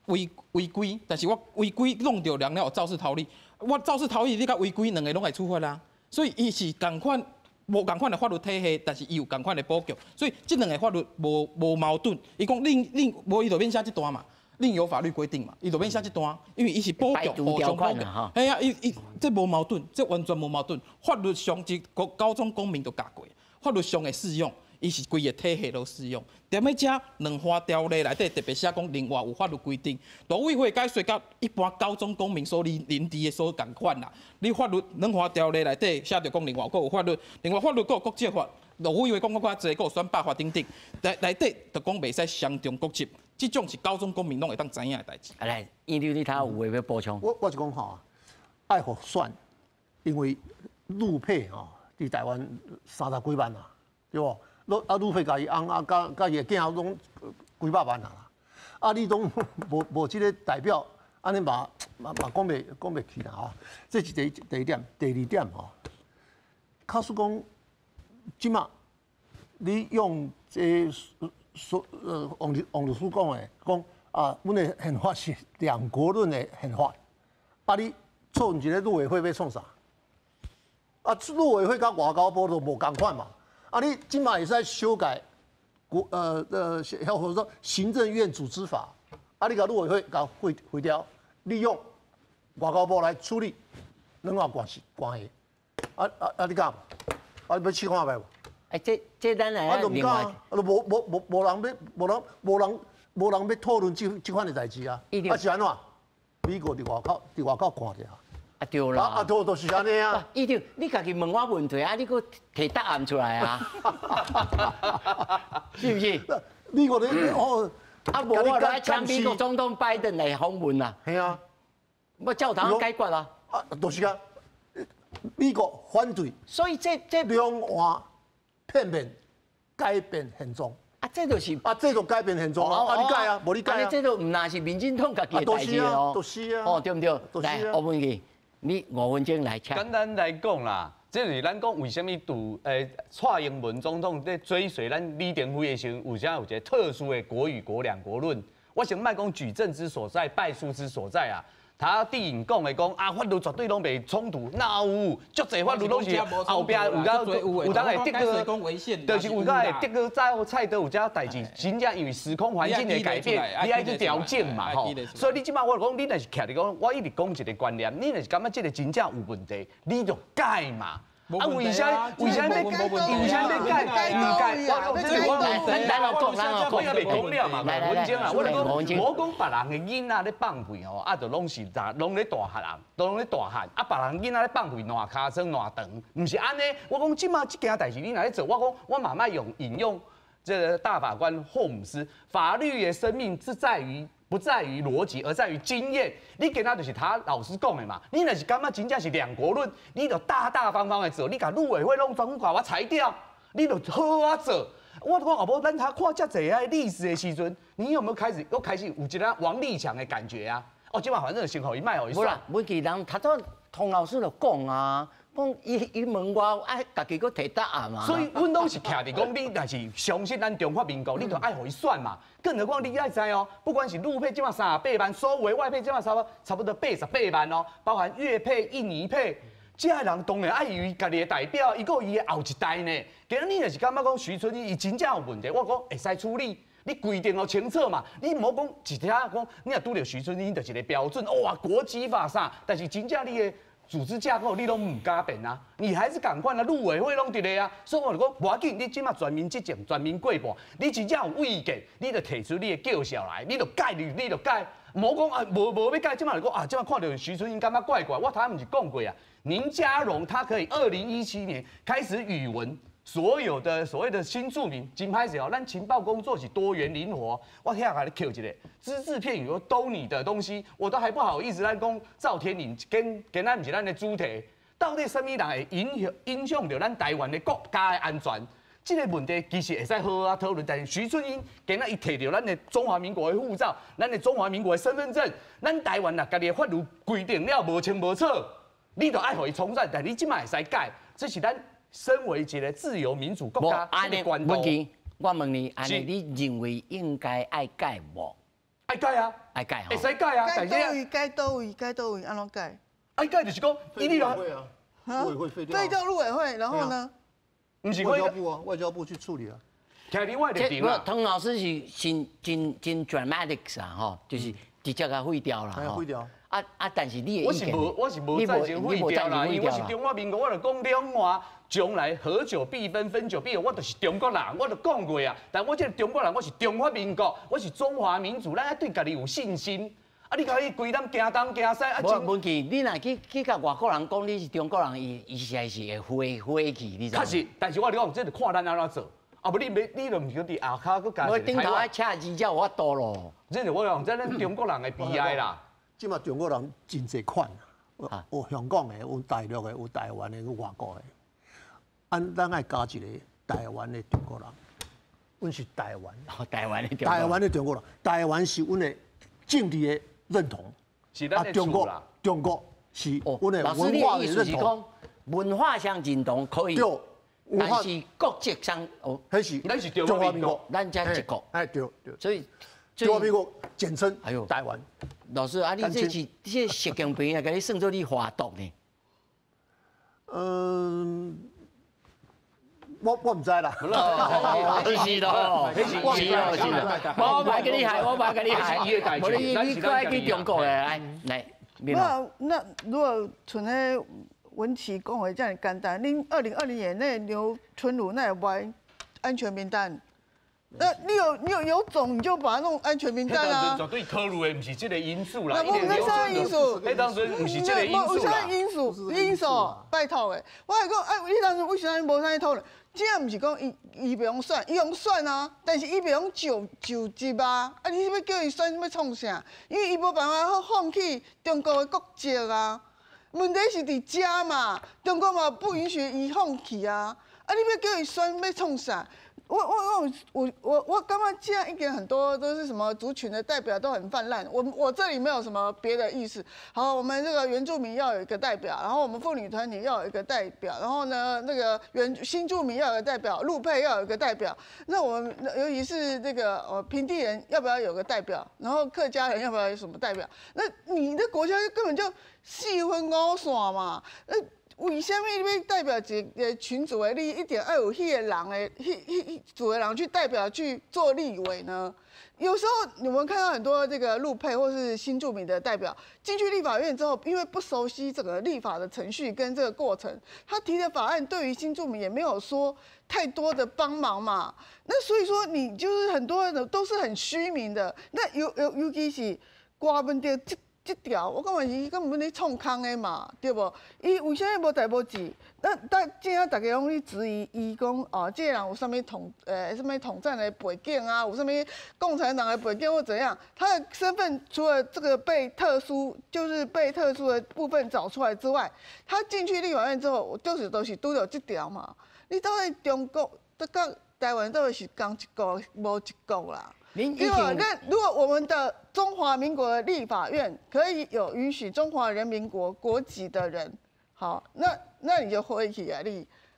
Speaker 2: 违规，但是我违规弄到人了有肇事逃逸，我肇事逃逸，你甲违规两个拢会处罚啦。所以伊是同款，无同款的法律体系，但是伊有同款的保障，所以这两个法律无矛盾。伊讲恁无伊就免写这段嘛，另有法律规定嘛，伊就免写这段，因为伊是保障互相保障。哎呀，伊这无矛盾，这完全无矛盾。法律上高中公民都教过，法律上的适用。伊是规个体系都适用。踮咧遮两项条例内底特别写讲，另外有法律规定，陆委会解说甲一般高中公民所领地的所共款啦。你法律两项条例内底写着讲，另外佫有法律，另外法律佫有国际法。陆委会讲较济，佫有选罢法等等，内底就讲袂使相中国籍，这种是高中公民拢会当知影的代志。
Speaker 1: 来，伊你睇有话要补充。
Speaker 3: 我是讲吼，爱互选，因为陆配吼，伫台湾30几万啊，对无？陆配家己翁甲伊个囝拢几百万啊，你拢无即个代表，安尼嘛讲袂起啦吼。这是第一点，第二点吼，假使讲。即马，你用这王律师讲的，讲啊，阮的宪法是两国论的宪法，你创一个陆委会要创啥？陆委会甲外交部都无共款嘛。你即马会使修改或者说行政院组织法，你甲陆委会甲毁掉，利用外交部来处理两岸关系。你敢？你要试看卖无？
Speaker 1: 这咱来另外，
Speaker 3: 无人要讨论这款的代志啊。是安怎？美国伫外口看者。
Speaker 1: 对啦。
Speaker 3: 就是安尼啊。
Speaker 1: 一定，你家己问我问题你佫提答案出来啊？是不是？
Speaker 3: 美国的
Speaker 1: 无我来请美国总统拜登来访问啊。
Speaker 3: 系啊。
Speaker 1: 我教堂解决啊。
Speaker 3: 就是啊。美国反对，
Speaker 1: 所以这
Speaker 3: 两岸片面改变现状。
Speaker 1: 这就是
Speaker 3: 这就改变现状啊！你改啊，无你改啊。
Speaker 1: 这都唔那是民进党家己的代志哦。
Speaker 3: 都是啊。
Speaker 1: 对不对？来，我问你，你5分钟来请。
Speaker 4: 简单来讲啦，这是咱讲为什么蔡英文总统在追随咱李登辉的时候，有一个特殊的国与国两国论。我想卖讲举证之所在，败诉之所在啊。他电影讲的讲法律绝对拢袂冲突，哪有？足侪法律拢是后壁有当会得个，就是有当会得个蔡德有遮代志，真正因为时空环境的改变，你爱去调整嘛吼。所以你即摆我讲，你若是徛伫讲，我一直讲一个观念，你若是感觉这个真正有问题，你就改嘛。为啥要改？唔改？我也未讲了嘛，5分钟啊，我讲无讲别人的囡仔咧放屁吼，就拢是拢咧大汉人，都拢咧大汉，别人囡仔咧放屁烂骹酸烂长，唔是安尼。我讲即马即件代志你若咧做，我讲我慢慢引用这个大法官霍姆斯，法律的生命是不在于逻辑，而在于经验。你今仔就是他老师讲的嘛，你若是感觉真正是两国论，你就大大方方的做，你甲陆委会拢全部把我裁掉，你就好啊做。我讲后尾咱他看遮济啊历史的时阵，你有没有开始有一个王立强的感觉啊？即摆反正先互伊卖互伊算。
Speaker 1: 无啦，每个人他都童老师就讲啊。讲伊问我，家己佫提答案嘛。
Speaker 4: 所以，阮拢是徛伫讲，你若是相信咱中华民国，你就爱互伊选嘛。更何况你爱知哦，不管是陆配即马38万，所有外配即马差不多88万哦，包含粤配、印尼配，这些人当然爱伊家己的代表，伊个伊的后一代呢。今日你若是感觉讲徐春英伊真正有问题，我讲会使处理。你规定要清楚嘛，你莫讲一条讲，你若拄着徐春英就是一个标准，哇，国际法啥，但是真正你的。组织架构你拢唔敢变啊，你还是赶快啊，陆委会拢伫咧啊，所以我就讲，无要紧，你即马全民执政，全民过半，你真正有意见，你就提出你的叫嚣来，你就改，你就改，莫讲啊，无要改，即马就讲啊，即马看到徐春英感觉怪怪，我头毋是讲过啊，宁家荣他可以2017年开始语文。所有的所谓的新住民，金拍子哦，咱情报工作是多元灵活。我听下来 Q 一个只字片语都你的东西，我都还不好意思来讲赵天麟跟咱不是咱的主题，到底什么人会影响到咱台湾的国家的安全？这个问题其实会使好好讨论。但是徐春英今仔伊摕到咱的中华民国的护照，咱的中华民国的身份证，咱台湾啊，家己的法律规定了无清无楚，你就爱互伊重选，但你即摆会使改，这是咱。身为一个自由民主国家，这个关头，
Speaker 1: 我问你，安尼你认为应该爱改无？
Speaker 4: 爱改啊，
Speaker 1: 爱改，
Speaker 4: 会使改啊。
Speaker 9: 改倒位，安怎改？
Speaker 4: 爱改就是讲，伊你
Speaker 3: 陆委会废掉，
Speaker 9: 废掉陆委会，然后呢？
Speaker 3: 不是外交部啊，外交部去处理啊。
Speaker 4: 徛伫外的顶啊。
Speaker 1: 滕老师是真 dramatics 啊，吼，就是直接甲废掉啦。
Speaker 3: 废掉。
Speaker 1: 但是你的意见，
Speaker 4: 我是无赞成废掉啦，因为我是中华民国，我就讲两岸将来合久必分，分久必合，我就是中国人，我就讲过啊。但我这个中国人，我是中华民国，我是中华民族，咱要对家己有信心。啊，你可以规咱行东行西啊。
Speaker 1: 文琪，你若去甲外国人讲你是中国人，伊实在是会火气，你知道？
Speaker 4: 确实，但是我讲，这就看咱安怎做。啊，无你就唔是伫下骹佫加。
Speaker 1: 我顶头爱车字才有法度咯。
Speaker 4: 这就我讲，这咱中国人的悲哀啦。
Speaker 3: 即马中国人真侪款，有香港的，有大陆的，有台湾的，有外国的。咱爱加一个台湾的中国人，阮是台湾。
Speaker 1: 台湾的中国人。
Speaker 3: 台湾的中国人，台湾是阮的政治的认同。
Speaker 4: 是咱的厝啦。
Speaker 3: 中国是阮的文化的认同。
Speaker 1: 文化上认同可以。但是国籍上，
Speaker 3: 迄是
Speaker 4: 咱是中华民国，
Speaker 1: 咱才一国。
Speaker 3: 哎，对。
Speaker 1: 所以
Speaker 3: 中华民国简称台湾。
Speaker 1: 老师啊，你这习近平也给你算作你华独呢？
Speaker 3: 我唔知啦。
Speaker 1: 是咯，我唔跟你害，我唔跟你害。我你快去中国来，
Speaker 9: 那如果存喺文琪讲话这样简单，恁2020年那刘春如那歪安全名单。那你有种你就把它弄安全名单啊！
Speaker 4: 绝对考虑的不是这个因素啦。
Speaker 9: 那我们在啥因素？
Speaker 4: 那当然不是这个因素啦。
Speaker 9: 有啥因素？拜托的，我来讲，你当时为啥无啥讨论？这样不是讲伊不用选，伊用选啊，但是伊不用就职啊。你要叫伊选要创啥？因为伊无办法放弃中国的国籍啊。问题是伫遮嘛，中国嘛不允许伊放弃啊。你要叫伊选要创啥？我刚刚现在一点很多都是什么族群的代表都很泛滥，我这里没有什么别的意思。好，我们这个原住民要有一个代表，然后我们妇女团体要有一个代表，然后呢那个新住民要有一个代表，陆配要有一个代表。那我们尤其是这个平地人要不要有个代表？然后客家人要不要有什么代表？那你的国家根本就细分五线嘛。为什么你要代表一个群组的利益，一定要有迄个人的迄组的人去代表去做立委呢？有时候我们看到很多这个陆配或是新住民的代表进去立法院之后，因为不熟悉整个立法的程序跟这个过程，他提的法案对于新住民也没有说太多的帮忙嘛。那所以说你就是很多人都是很虚名的。那尤其是瓜问题这条，我感觉伊根本咧创空的嘛，对不？伊为什么无代无志？那正大家拢去质疑伊讲这个人有啥物统战的背景啊，有啥物共产党的背景或怎样？他的身份除了这个被特殊的部分找出来之外，他进去立法院之后，都是拄到这条嘛。你到底中国跟台湾到底是讲一国无一国啦？对吧？那如果我们的中华民国的立法院可以有允许中华人民国籍的人，好，那你就回去啊！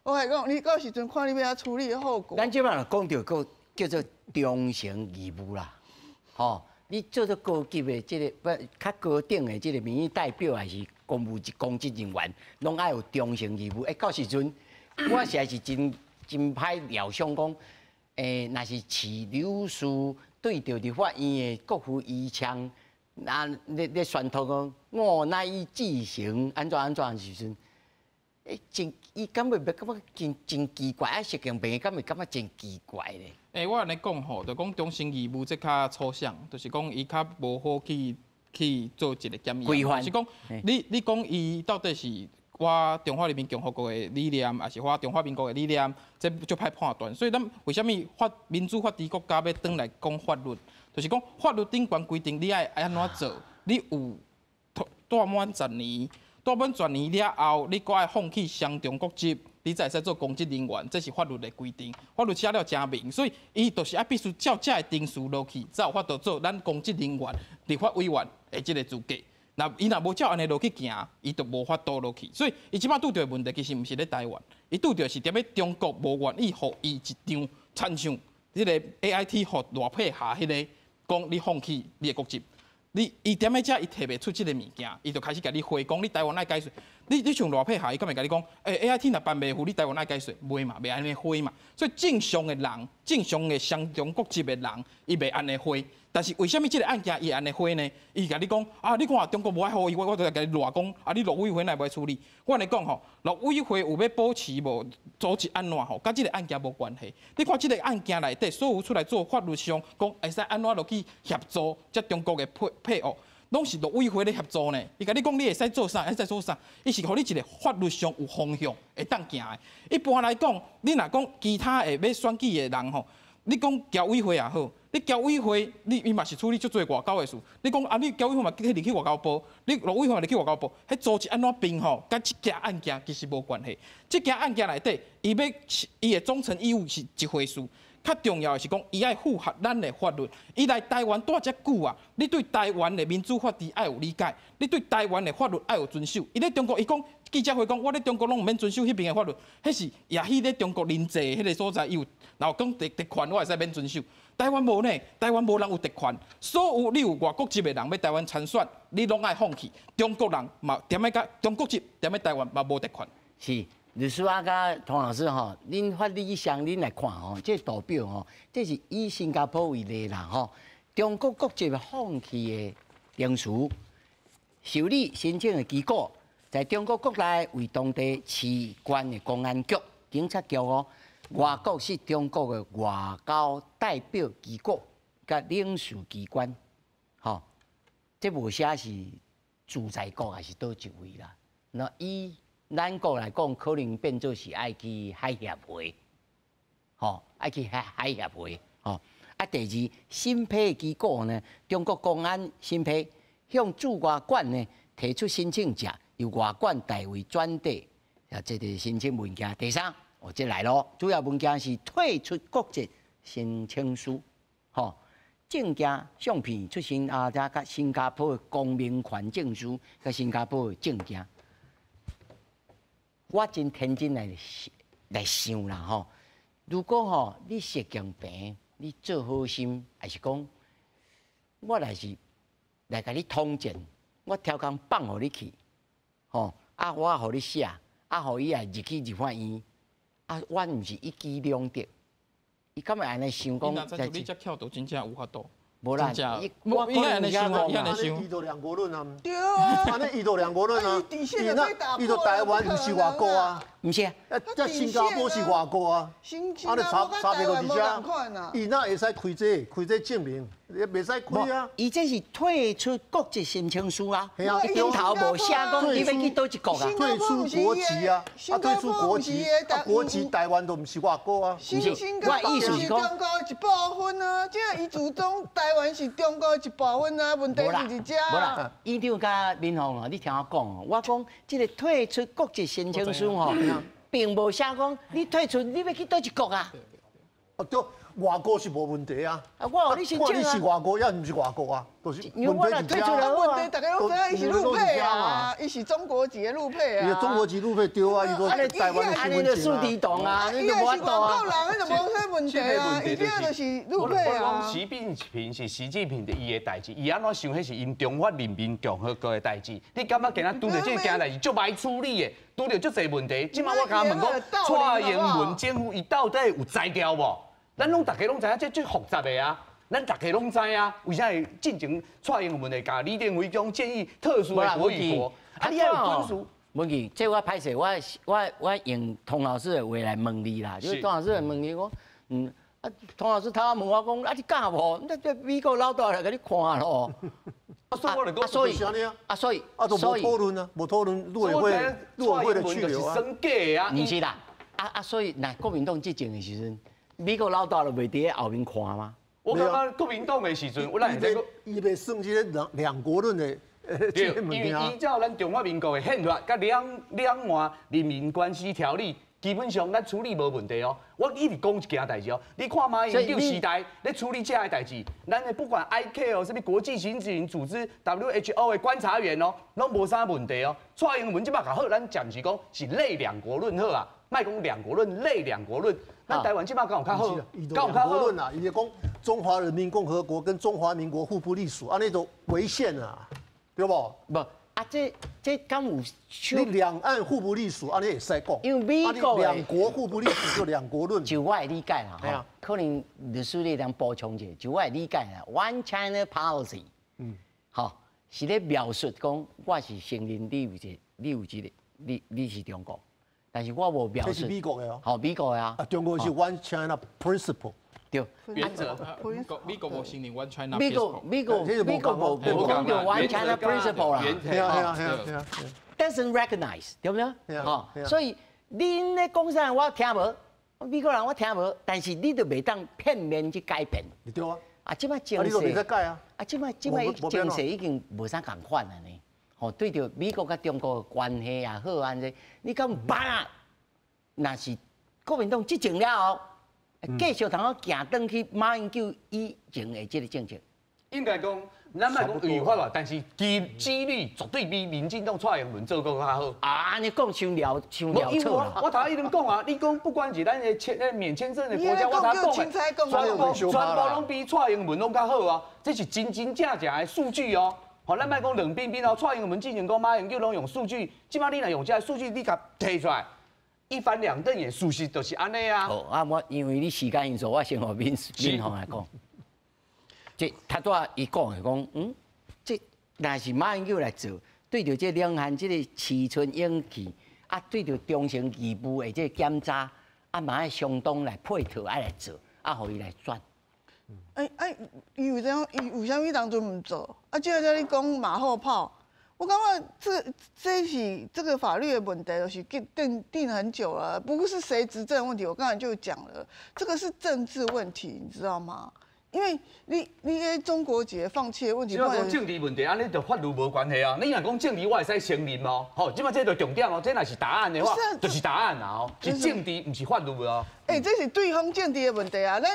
Speaker 9: 我还讲，你到时阵看你要处理后果。
Speaker 1: 咱即摆讲到个叫做忠诚义务啦，吼，你做做高级的这个较高等的这个民意代表还是公职人员，拢爱有忠诚义务。到时阵我实在是真歹料想讲。若是市流苏对着立法院的国父遗枪，咧宣读讲我乃伊继承安怎的时阵，伊感觉真奇怪，习近平感觉真奇怪咧。
Speaker 2: 我安尼讲吼，就讲忠诚义务这较抽象，就是讲伊较无好去做一个检验，是讲你讲伊到底是。我中华人民共和国的理念，还是我中华民国的理念，这就歹判断。所以咱为什么民主法治国家要转来讲法律？就是讲法律顶悬规定你爱安怎做，你有待满10年，待满10年了后，你阁爱放弃双重国籍，你才会使做公职人员，这是法律的规定。法律写了真明，所以伊就是必须照这个定数落去，才有法度做咱公职人员、立法委员的这个资格。伊若无照安尼落去行，伊就无法度落去。所以伊即摆拄着的问题，其实毋是咧台湾，伊拄着是踮咧中国无愿意互伊一张参像迄个 AIT 互赖配下迄个，讲你放弃你的国籍，伊踮咧遮伊摕袂出即个物件，伊就开始甲你回讲你台湾爱解释。你像罗佩下，伊敢会甲你讲，AIT 若办袂赴，你台湾爱解说，袂嘛，袂安尼花嘛。所以正常的人，正常的上中国籍的人，伊袂安尼花。但是为什么这个案件伊安尼花呢？伊甲你讲啊，你看中国无爱好伊，我就来甲你乱讲。啊，你陆委会乃袂处理？我来讲吼，陆委会有要保持无组织安怎吼，甲这个案件无关系。你看这个案件内底，所有出来做法律上讲会使安怎落去协助这中国的配偶，拢是陆委会咧协助呢。伊甲你讲你会使做啥，会使做啥，伊是互你一个法律上有方向会当行的。一般来讲，你若讲其他的要选举的人吼，你讲侨委会也好。你侨委会，伊嘛是处理足多外交的事。你讲啊，你侨委会嘛入去外交部，你陆委会嘛入去外交部，迄组织安怎并吼，甲即件案件其实无关系。即件案件内底，伊的忠诚义务是一回事。较重要的是讲，伊爱符合咱的法律。伊来台湾待遮久啊，你对台湾的民主法治爱有理解，你对台湾的法律爱有遵守。伊咧中国，伊讲记者会讲，我咧中国拢毋免遵守迄边的法律，迄是也许咧中国人济迄个所在，伊有然后讲特权，我会使免遵守。台湾无呢，台湾无人有特权，所有你有外国籍的人要台湾参选，你拢爱放弃。中国人嘛，踮咧甲中国籍，踮咧台湾嘛无特权。
Speaker 1: 是，律师啊，甲童老师吼，恁法理上恁来看吼，这图表吼，这是以新加坡为例啦吼。中国国籍放弃的定数，受理申请的机构，在中国国内为当地市关的公安局、警察局哦。外国是中国的外交代表机构、甲领事机关，吼，这无写是驻在国还是倒一位啦。那以咱国来讲，可能变做是爱去海协会，吼，爱去海协会，吼。啊，第二，审批机构呢，中国公安审批向驻外馆呢提出申请者，由外馆代为转递啊，这个申请文件。第三。哦，这来咯，主要文件是退出国籍申请书，吼，证件、相片、出生啊，加新加坡的公民权证书，甲新加坡的证件。我真天真来想啦，吼，如果吼你食强病，你做好心，还是讲我来是来甲你通证，我挑工放互你去，吼，啊，我互你写，啊，互伊也入去入法院。啊，我毋是一举两得，伊敢会安尼想讲？
Speaker 2: 你遮跳度真正有法度。
Speaker 1: 无啦，
Speaker 2: 我可能安尼想啊，伊安尼想。
Speaker 3: 伊就两国论啊。
Speaker 9: 对啊。
Speaker 3: 安尼伊就两国论啊。伊就台湾毋是外国啊。
Speaker 1: 毋是啊。
Speaker 3: 这新加坡是外国啊。
Speaker 9: 新加坡跟台湾无同款啊。
Speaker 3: 伊哪会使开这证明？也袂使开啊。
Speaker 1: 伊这是退出国籍申请书啊。系啊。顶头无写讲你要去倒一国啊。
Speaker 3: 退出国籍啊。啊，退出国籍。啊，国籍台湾都毋是外国啊。
Speaker 9: 新加坡是中国一部分啊，即伊自从台湾是中国一部分啊，问题是遮。
Speaker 1: 无啦，院长甲民宏哦，你听我讲哦，我讲这个退出国籍申请书吼，并无写讲你退出你要去倒一国啊。
Speaker 3: 哦，对，外国是无问题啊。
Speaker 1: 啊，我互你申请啊。
Speaker 3: 你是外国，也毋是外国啊，都是
Speaker 1: 因为我若退出了，
Speaker 9: 问题大家拢知影，伊是陆配啊，伊是中国籍的陆配啊。
Speaker 3: 伊中国籍陆配对啊，伊都台湾的身份证啊。
Speaker 1: 你树敌党啊，你
Speaker 9: 就
Speaker 1: 无法
Speaker 9: 度啊。伊是外国人，伊就无啥问题啊，伊这就是陆配啊。
Speaker 4: 习近平是习近平的伊的代志，伊安怎想，迄是因中华人民共和国的代志。你感觉今仔拄着这件代志足歹处理的，拄着足侪问题。即摆我甲问讲，蔡英文政府伊到底有才调无？咱大家拢知影，这最复杂的啊。咱大家拢知啊，为啥会进前蔡英文会甲李登辉讲建议特殊的国与国？啊，你还有军事？
Speaker 1: 问题，这我歹势，我用童老师的话来问你啦，就是童老师来问你讲，童老师他问我讲，啊，你敢无？那这美国老大来给你看咯。
Speaker 3: 所以无讨论啊，无讨论陆委会的去留啊。
Speaker 4: 生假啊，
Speaker 1: 唔是啦，所以那国民党执政的时阵。美国老大就袂伫后面看吗？
Speaker 4: 我感觉国民党的时阵，我来
Speaker 3: 伊袂算这个两国论的
Speaker 4: 对，因为依照咱中华民国的宪法，甲两岸人民关系条例，基本上咱处理无问题哦。我一直讲一件代志哦，你看马英九时代咧处理这个代志，咱的不管 ICAO 什么国际刑警组织 WHO 的观察员哦，拢无啥问题哦。蔡英文即摆较好，咱讲是讲是类两国论好啊，卖讲两国论，类两国论。咱台湾即摆敢有较好？
Speaker 3: 敢有较好论啊？伊就讲中华人民共和国跟中华民国互不隶属，安尼就违宪啊，对不？
Speaker 1: 不，啊，这敢有？
Speaker 3: 你两岸互不隶属，安尼会使讲。
Speaker 1: 因为美国
Speaker 3: 两国互不隶属就两国论。
Speaker 1: 就我的理解啦，吼，可能律师你当补充一下，就我的理解啦 ，One China Policy， 吼，是咧描述讲我是承认你有一个，你是中国，但是我无描述。
Speaker 3: 这是美国的哦。
Speaker 1: 好，美国的啊。
Speaker 3: 中国是 One China Principle。
Speaker 1: 对，
Speaker 2: 原则。美国无承认 One China。
Speaker 1: 美国无讲到 One China Principle 啦。
Speaker 3: 对啊。
Speaker 1: Doesn't recognize， 对不对？哦，所以恁咧讲啥我听无，美国人我听无，但是你都袂当片面去改变。
Speaker 3: 对啊。
Speaker 1: 啊，即摆情势，
Speaker 3: 你都袂使改啊。
Speaker 1: 啊，即摆情势已经无啥共款了呢。吼，对着美国甲中国关系也好安尼，你敢有办啊？若是国民党执政了后，继续通好行转去马英九以前的即个政策。
Speaker 4: 应该讲，咱莫讲违法啦，但是几率绝对比民进党蔡英文做更较好。
Speaker 1: 啊，安尼讲伤潦草啦。
Speaker 4: 我头一直讲啊，你讲不管是咱的免签证的国家，我头讲的，全部拢比蔡英文拢较好啊，这是真正的数据哦。好，咱莫讲冷冰冰哦，蔡英文之前讲马英九拢用数据，即摆你若用这数据，你甲提出来，一翻两瞪眼，事实就是安尼啊。
Speaker 1: 好啊，我因为你时间因素，我先和民航来讲。这他拄仔伊讲的讲，这若是马英九来做，对着这两岸这个饲春勇气，啊，对着中情义务的这检查，啊，嘛爱相当来配合，爱来做，啊，互伊来选。
Speaker 9: 伊有啥物当初唔做？啊，这你讲马后炮，我感觉这是这个法律的问题，就是定很久了，不过是谁执政的问题。我刚才就讲了，这个是政治问题，你知道吗？因为你在中国籍放弃的问题，
Speaker 4: 只要讲政治问题，安尼就法律无关系啊。你若讲政治，我会使承认哦。吼，即摆这就重点哦，这若是答案的话，就是答案啊哦，是政治，不是法律哦。
Speaker 9: 这是对方政治的问题啊。咱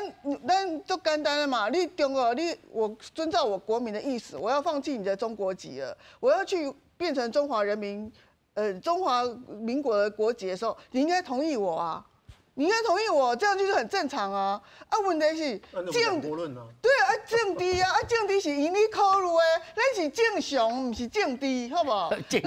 Speaker 9: 就简单了嘛。你中国，我遵照我国民的意思，我要放弃你的中国籍了，我要去变成中华民国的国籍的时候，你应该同意我啊。你应该同意我，这样就是很正常啊。啊，问题是政
Speaker 3: 论啊，
Speaker 9: 对啊，政治啊，政治是因你考虑的，咱是正常，不是政治，好不好？
Speaker 1: 正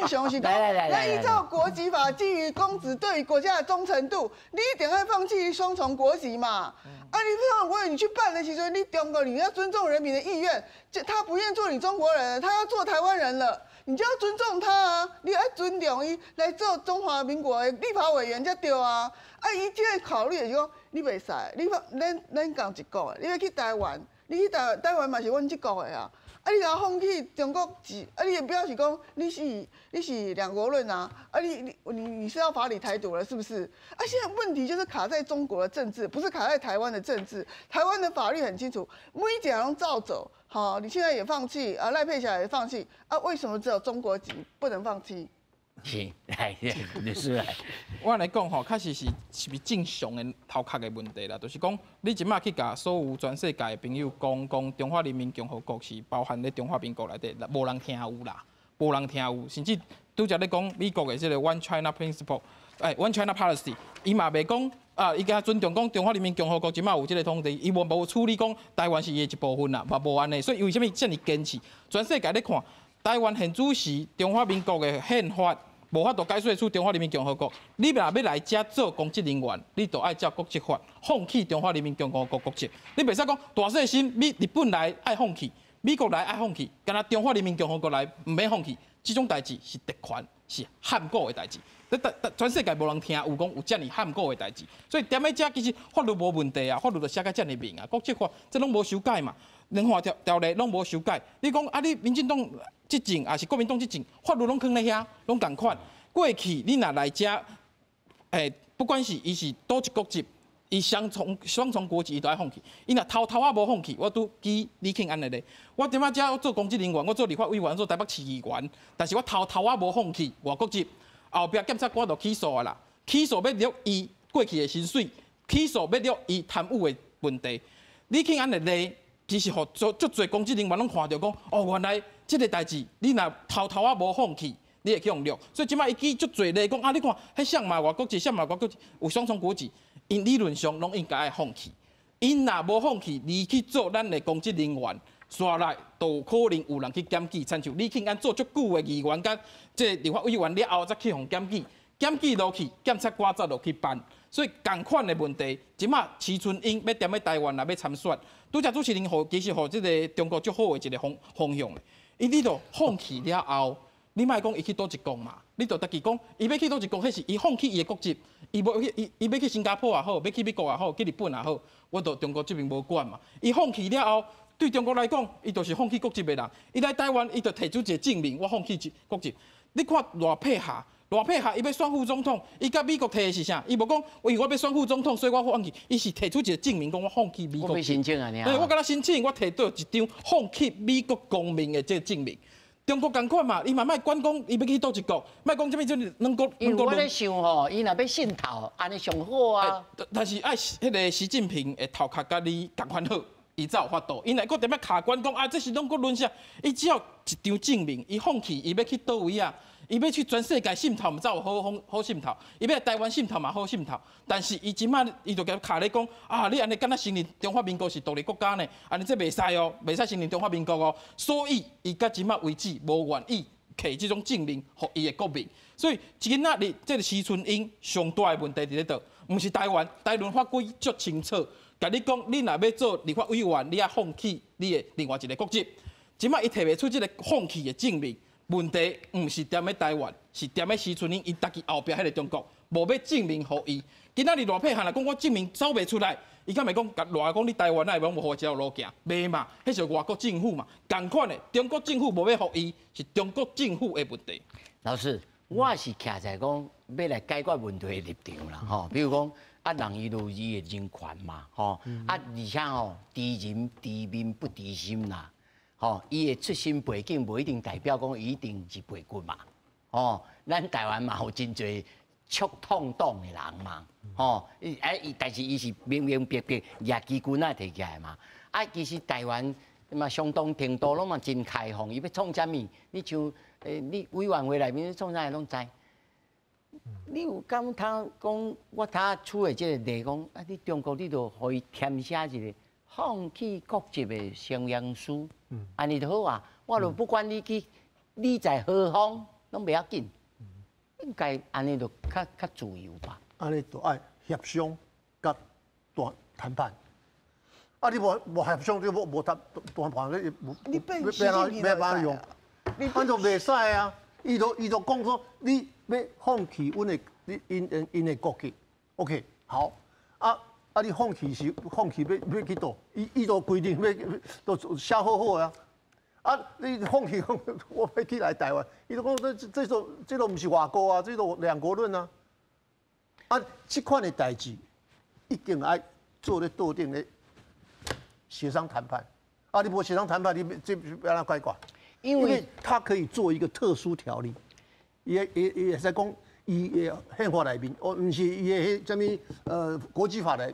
Speaker 9: 常是讲，咱依照国籍法，基于公职对于国家的忠诚度，你一定要放弃双重国籍嘛。啊，你双重国籍，你去办的时候，你中国你要尊重人民的意愿，他不愿做你中国人，他要做台湾人了。你就要尊重他啊！你要尊重伊来做中华民国的立法委员才对啊！啊，伊这个考虑就是讲，你袂使，咱讲一国的，你要去台湾，你去台湾嘛是阮这国的啊！啊，你若放弃中国籍，啊，你也表示讲你是两国论啊！啊，你是要法理台独了是不是？啊，现在问题就是卡在中国的政治，不是卡在台湾的政治。台湾的法律很清楚，每一件拢照走。好，你现在也放弃啊，赖佩霞也放弃啊，为什么只有中国籍不能放弃？
Speaker 1: 是，来，律师来。
Speaker 2: 我来讲吼，确实是不正常的头壳的问题啦，就是讲你即马去甲所有全世界的朋友讲中华人民共和国是包含咧中华民国内底，无人听有啦，无人听有，甚至拄则咧讲美国的这个 One China Principle，One China Policy， 伊嘛袂讲。啊！伊甲尊重讲中华人民共和国即马有即个统治，伊无处理讲台湾是伊的一部分啦，嘛无安尼。所以为什么这么坚持？全世界咧看台湾现主是中华民国的宪法，无法度解释出中华人民共和国。你若要来遮做公职人员，你就爱照国籍法，放弃中华人民共和国国籍。你袂使讲大细心，日本来爱放弃，美国来爱放弃，干那中华人民共和国来唔免放弃，这种代志是特权，是함古的代志。全世界无人听有讲有遮尔함古的代志，所以踮喺遮其实法律无问题啊，法律就写甲遮尔明啊，国际法这拢无修改嘛，两项条例拢无修改。你讲啊，你民进党执政还是国民党执政，法律拢放咧遐，拢共款。过去你若来遮，不管是伊是倒一国籍，伊双重国籍伊都爱放弃。伊若偷啊无放弃，我都举李庆安尼咧。我踮啊遮做公职人员，我做立法委员，做台北市议员，但是我偷啊无放弃外国籍。后壁检察官就起诉啊啦，起诉要录伊过去的薪水，起诉要录伊贪污的问题。你去安尼咧，其实互足侪公职人员拢看到讲，哦，原来这个代志你若偷啊无放弃，你会去用录。所以即摆伊记足侪咧讲啊，你看，迄像嘛外国籍，像嘛外国籍有双重国籍，因理论上拢应该爱放弃。因若无放弃，你去做咱的公职人员，刷来都可能有人去检举，亲像李庆安做足久的议员，甲这立法委员了后，再去互检举，检举落去，检察官再落去办。所以同款的问题，即马徐春英要踮咧台湾来要参选，拄则主持人其实互即个中国足好的一个方向。你就放弃了后，你莫讲伊去倒一公嘛，你就家己讲，伊要去倒一公，迄是伊放弃伊的国籍，伊要去新加坡也好，要去美国也好，去日本也好，我就中国这边无管嘛。伊放弃了后，对中国来讲，伊就是放弃国籍的人。伊来台湾，伊就提出一个证明，我放弃国籍。你看偌配合，伊要选副总统，伊甲美国提的是啥？伊无讲，我要选副总统，所以我放弃。伊是提出一个证明，讲我放弃美国。
Speaker 1: 我申请啊，
Speaker 2: 对，我甲他申请，我摕到一张放弃美国公民的这个证明。中国同款嘛，伊嘛莫管讲伊要去倒一国，莫讲这边就是两国。
Speaker 1: 因为我咧想吼，伊若要渗透，安尼上好啊。
Speaker 2: 但是爱迄个习近平的头壳甲你同款好，伊才有法度。伊若搁踮咧卡关讲啊，这是拢国论啥？伊只要一张证明，伊放弃，伊要去倒位啊？伊要去全世界渗透，才有好渗透；伊要来台湾渗透嘛好渗透。但是伊即马伊就甲卡咧讲啊，你安尼敢若承认中华民国是独立国家呢？安尼这袂使哦，袂使承认中华民国哦。所以伊到即马为止无愿意摕即种证明互伊的国民。所以今仔日这个徐春英上大的问题伫咧倒，毋是台湾法规足清楚，甲你讲，你若要做立法委员，你要放弃你的另外一个国籍。即马伊摕袂出即个放弃的证明。问题毋是踮咧台湾，是踮咧徐春英因家己后壁迄个中国，无要证明互伊。今仔日偌配合来讲，我证明走袂出来，伊敢会讲偌讲你台湾那拢无互一条路行，袂嘛？迄是外国政府嘛，同款的，中国政府无要互伊，是中国政府的问题。
Speaker 1: 老师，我是徛在讲要来解决问题的立场啦，吼，比如讲啊，人伊有伊的人权嘛，吼，而且吼，知人知面不知心啦。吼，伊的出身背景无一定代表讲伊一定是背骨嘛。哦，咱台湾嘛有真侪触痛党的人嘛。吼，但是伊是明明白白野机军啊摕起来嘛。啊，其实台湾嘛相当程度拢嘛真开放，伊要创啥物？你像你委员会内面创啥拢知。你有敢通讲我出的这个例讲，啊，你中国你就可以填写一个放弃国籍的声明书。安尼就好啊！我就不管你去，你在何方拢袂要紧，应该安尼就较自由吧。
Speaker 3: 安尼就爱协商甲谈判。啊，你无协商，你无谈判，
Speaker 9: 你被习近平怎用？
Speaker 3: 安就袂使啊！伊就讲说，你要放弃阮的因的国籍 ，OK， 好啊。啊！你放弃要去倒，伊就规定要都写好好啊！啊！你放弃我要去来台湾，伊就讲这都毋是外国啊，这都两国论啊！啊！这款的代志一定爱做咧桌顶咧协商谈判。啊！你无协商谈判，你这要哪解决？因为它可以做一个特殊条例，也使讲。伊的宪法内面，毋是伊的迄什么国际法内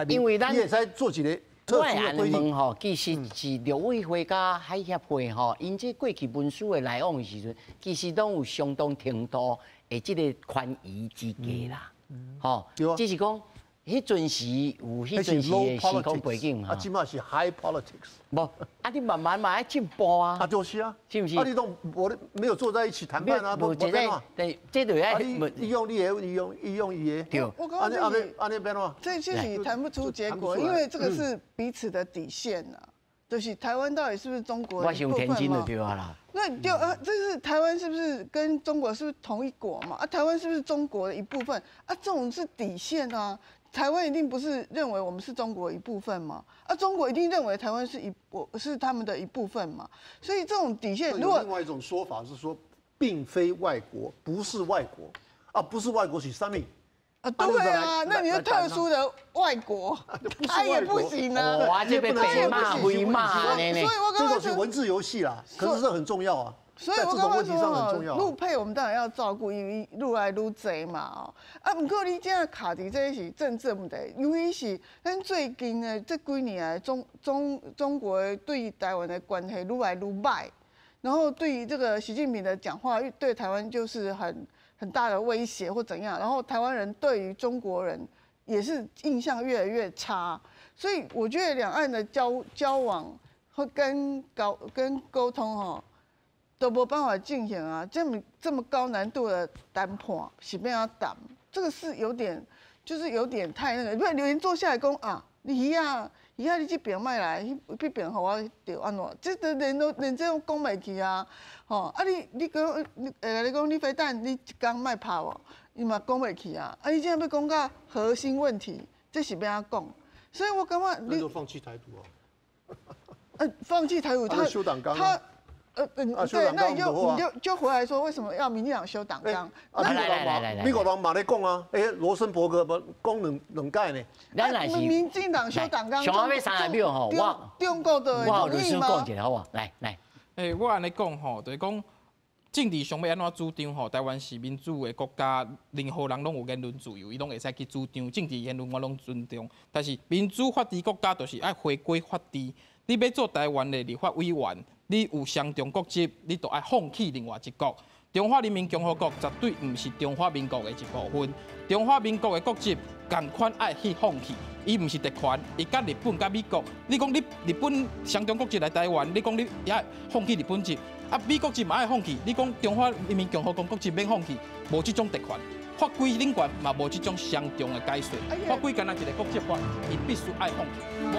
Speaker 3: 面，
Speaker 1: 因为咱
Speaker 3: 伊会使做一个特殊的规定。
Speaker 1: 吼，其实是陆委会甲海协会吼，因这过去文书的来往的时阵，其实拢有相当程度的这个宽移之计啦。吼，只是讲迄阵时有迄阵时的时空背景
Speaker 3: 啊，即马是 high politics。
Speaker 1: 无，啊，你慢慢爱进步啊。
Speaker 3: 啊，就是啊，
Speaker 1: 是不是？
Speaker 3: 啊，你都没有坐在一起谈判啊，
Speaker 1: 无这个，对，这就要
Speaker 3: 伊用你的，伊用伊的。
Speaker 1: 对。
Speaker 9: 我刚刚
Speaker 3: 安尼变喏，
Speaker 9: 这些谈不出结果，因为这个是彼此的底线呐。就是台湾到底是不是中国的一部分嘛？
Speaker 1: 我想天津就对啦。
Speaker 9: 那就这是台湾是不是跟中国是不是同一国嘛？啊，台湾是不是中国的一部分？啊，这种是底线啊。台湾一定不是认为我们是中国的一部分嘛？啊，中国一定认为台湾是他们的一部分嘛？所以这种底线，如果
Speaker 3: 另外一种说法是说，并非外国，不是外国啊，不是外国是什么？
Speaker 9: 啊，对啊，那你是特殊的外国，他也不行啊，
Speaker 1: 哇，这被北骂、回骂，
Speaker 9: 所以我刚刚
Speaker 3: 这种是文字游戏啦，可是这很重要啊。
Speaker 9: 所以我刚刚说，陆配我们当然要照顾，因为愈来愈侪嘛哦。啊，不过你这样卡伫这是政治问题，尤其是咱最近的这几年来，中国对台湾的关系愈来愈歹，然后对于这个习近平的讲话，对台湾就是很大的威胁或怎样，然后台湾人对于中国人也是印象越来越差，所以我觉得两岸的交往跟沟通吼，都无办法进行啊。这么高难度的谈判是变要谈，这个是有点太那个，因为留言坐下来讲啊，你啊你这边卖来，那边互我着安怎？这都连这种讲袂去啊！吼，啊你讲你讲你飞弹你一工卖拍无，伊嘛讲袂去啊！啊你现在要讲到核心问题，这是要安讲？所以我感觉
Speaker 3: 那就放弃台独啊！
Speaker 9: 放弃台独，他
Speaker 3: 修党纲
Speaker 9: 对，那你就回来说为什么要民进党修党纲？
Speaker 3: 美国人嘛咧讲啊，罗森伯格讲两届呢。
Speaker 1: 咱若是
Speaker 9: 民进党修党纲，
Speaker 1: 上尾要30秒吼，
Speaker 9: 中国的
Speaker 1: 我律师讲一下好不好？来。
Speaker 2: 我安尼讲吼，就是讲政治上要安怎主张吼？台湾是民主的国家，任何人拢有言论自由，伊拢会使去主张政治言论，我拢尊重。但是民主法治国家就是爱回归法治。你要做台湾的立法委员，你有双重国籍，你就爱放弃另外一国。中华人民共和国绝对唔是中华民国的一部分。中华民国的国籍，同款爱去放弃。伊唔是特权，伊甲日本、甲美国。你讲你日本双重国籍来台湾，你讲你也爱放弃日本籍，啊美国籍嘛爱放弃。你讲中华人民共和国国籍免放弃，无这种特权。法规领管嘛无这种双重的解说。法规干那一个国籍法，伊必须爱放弃。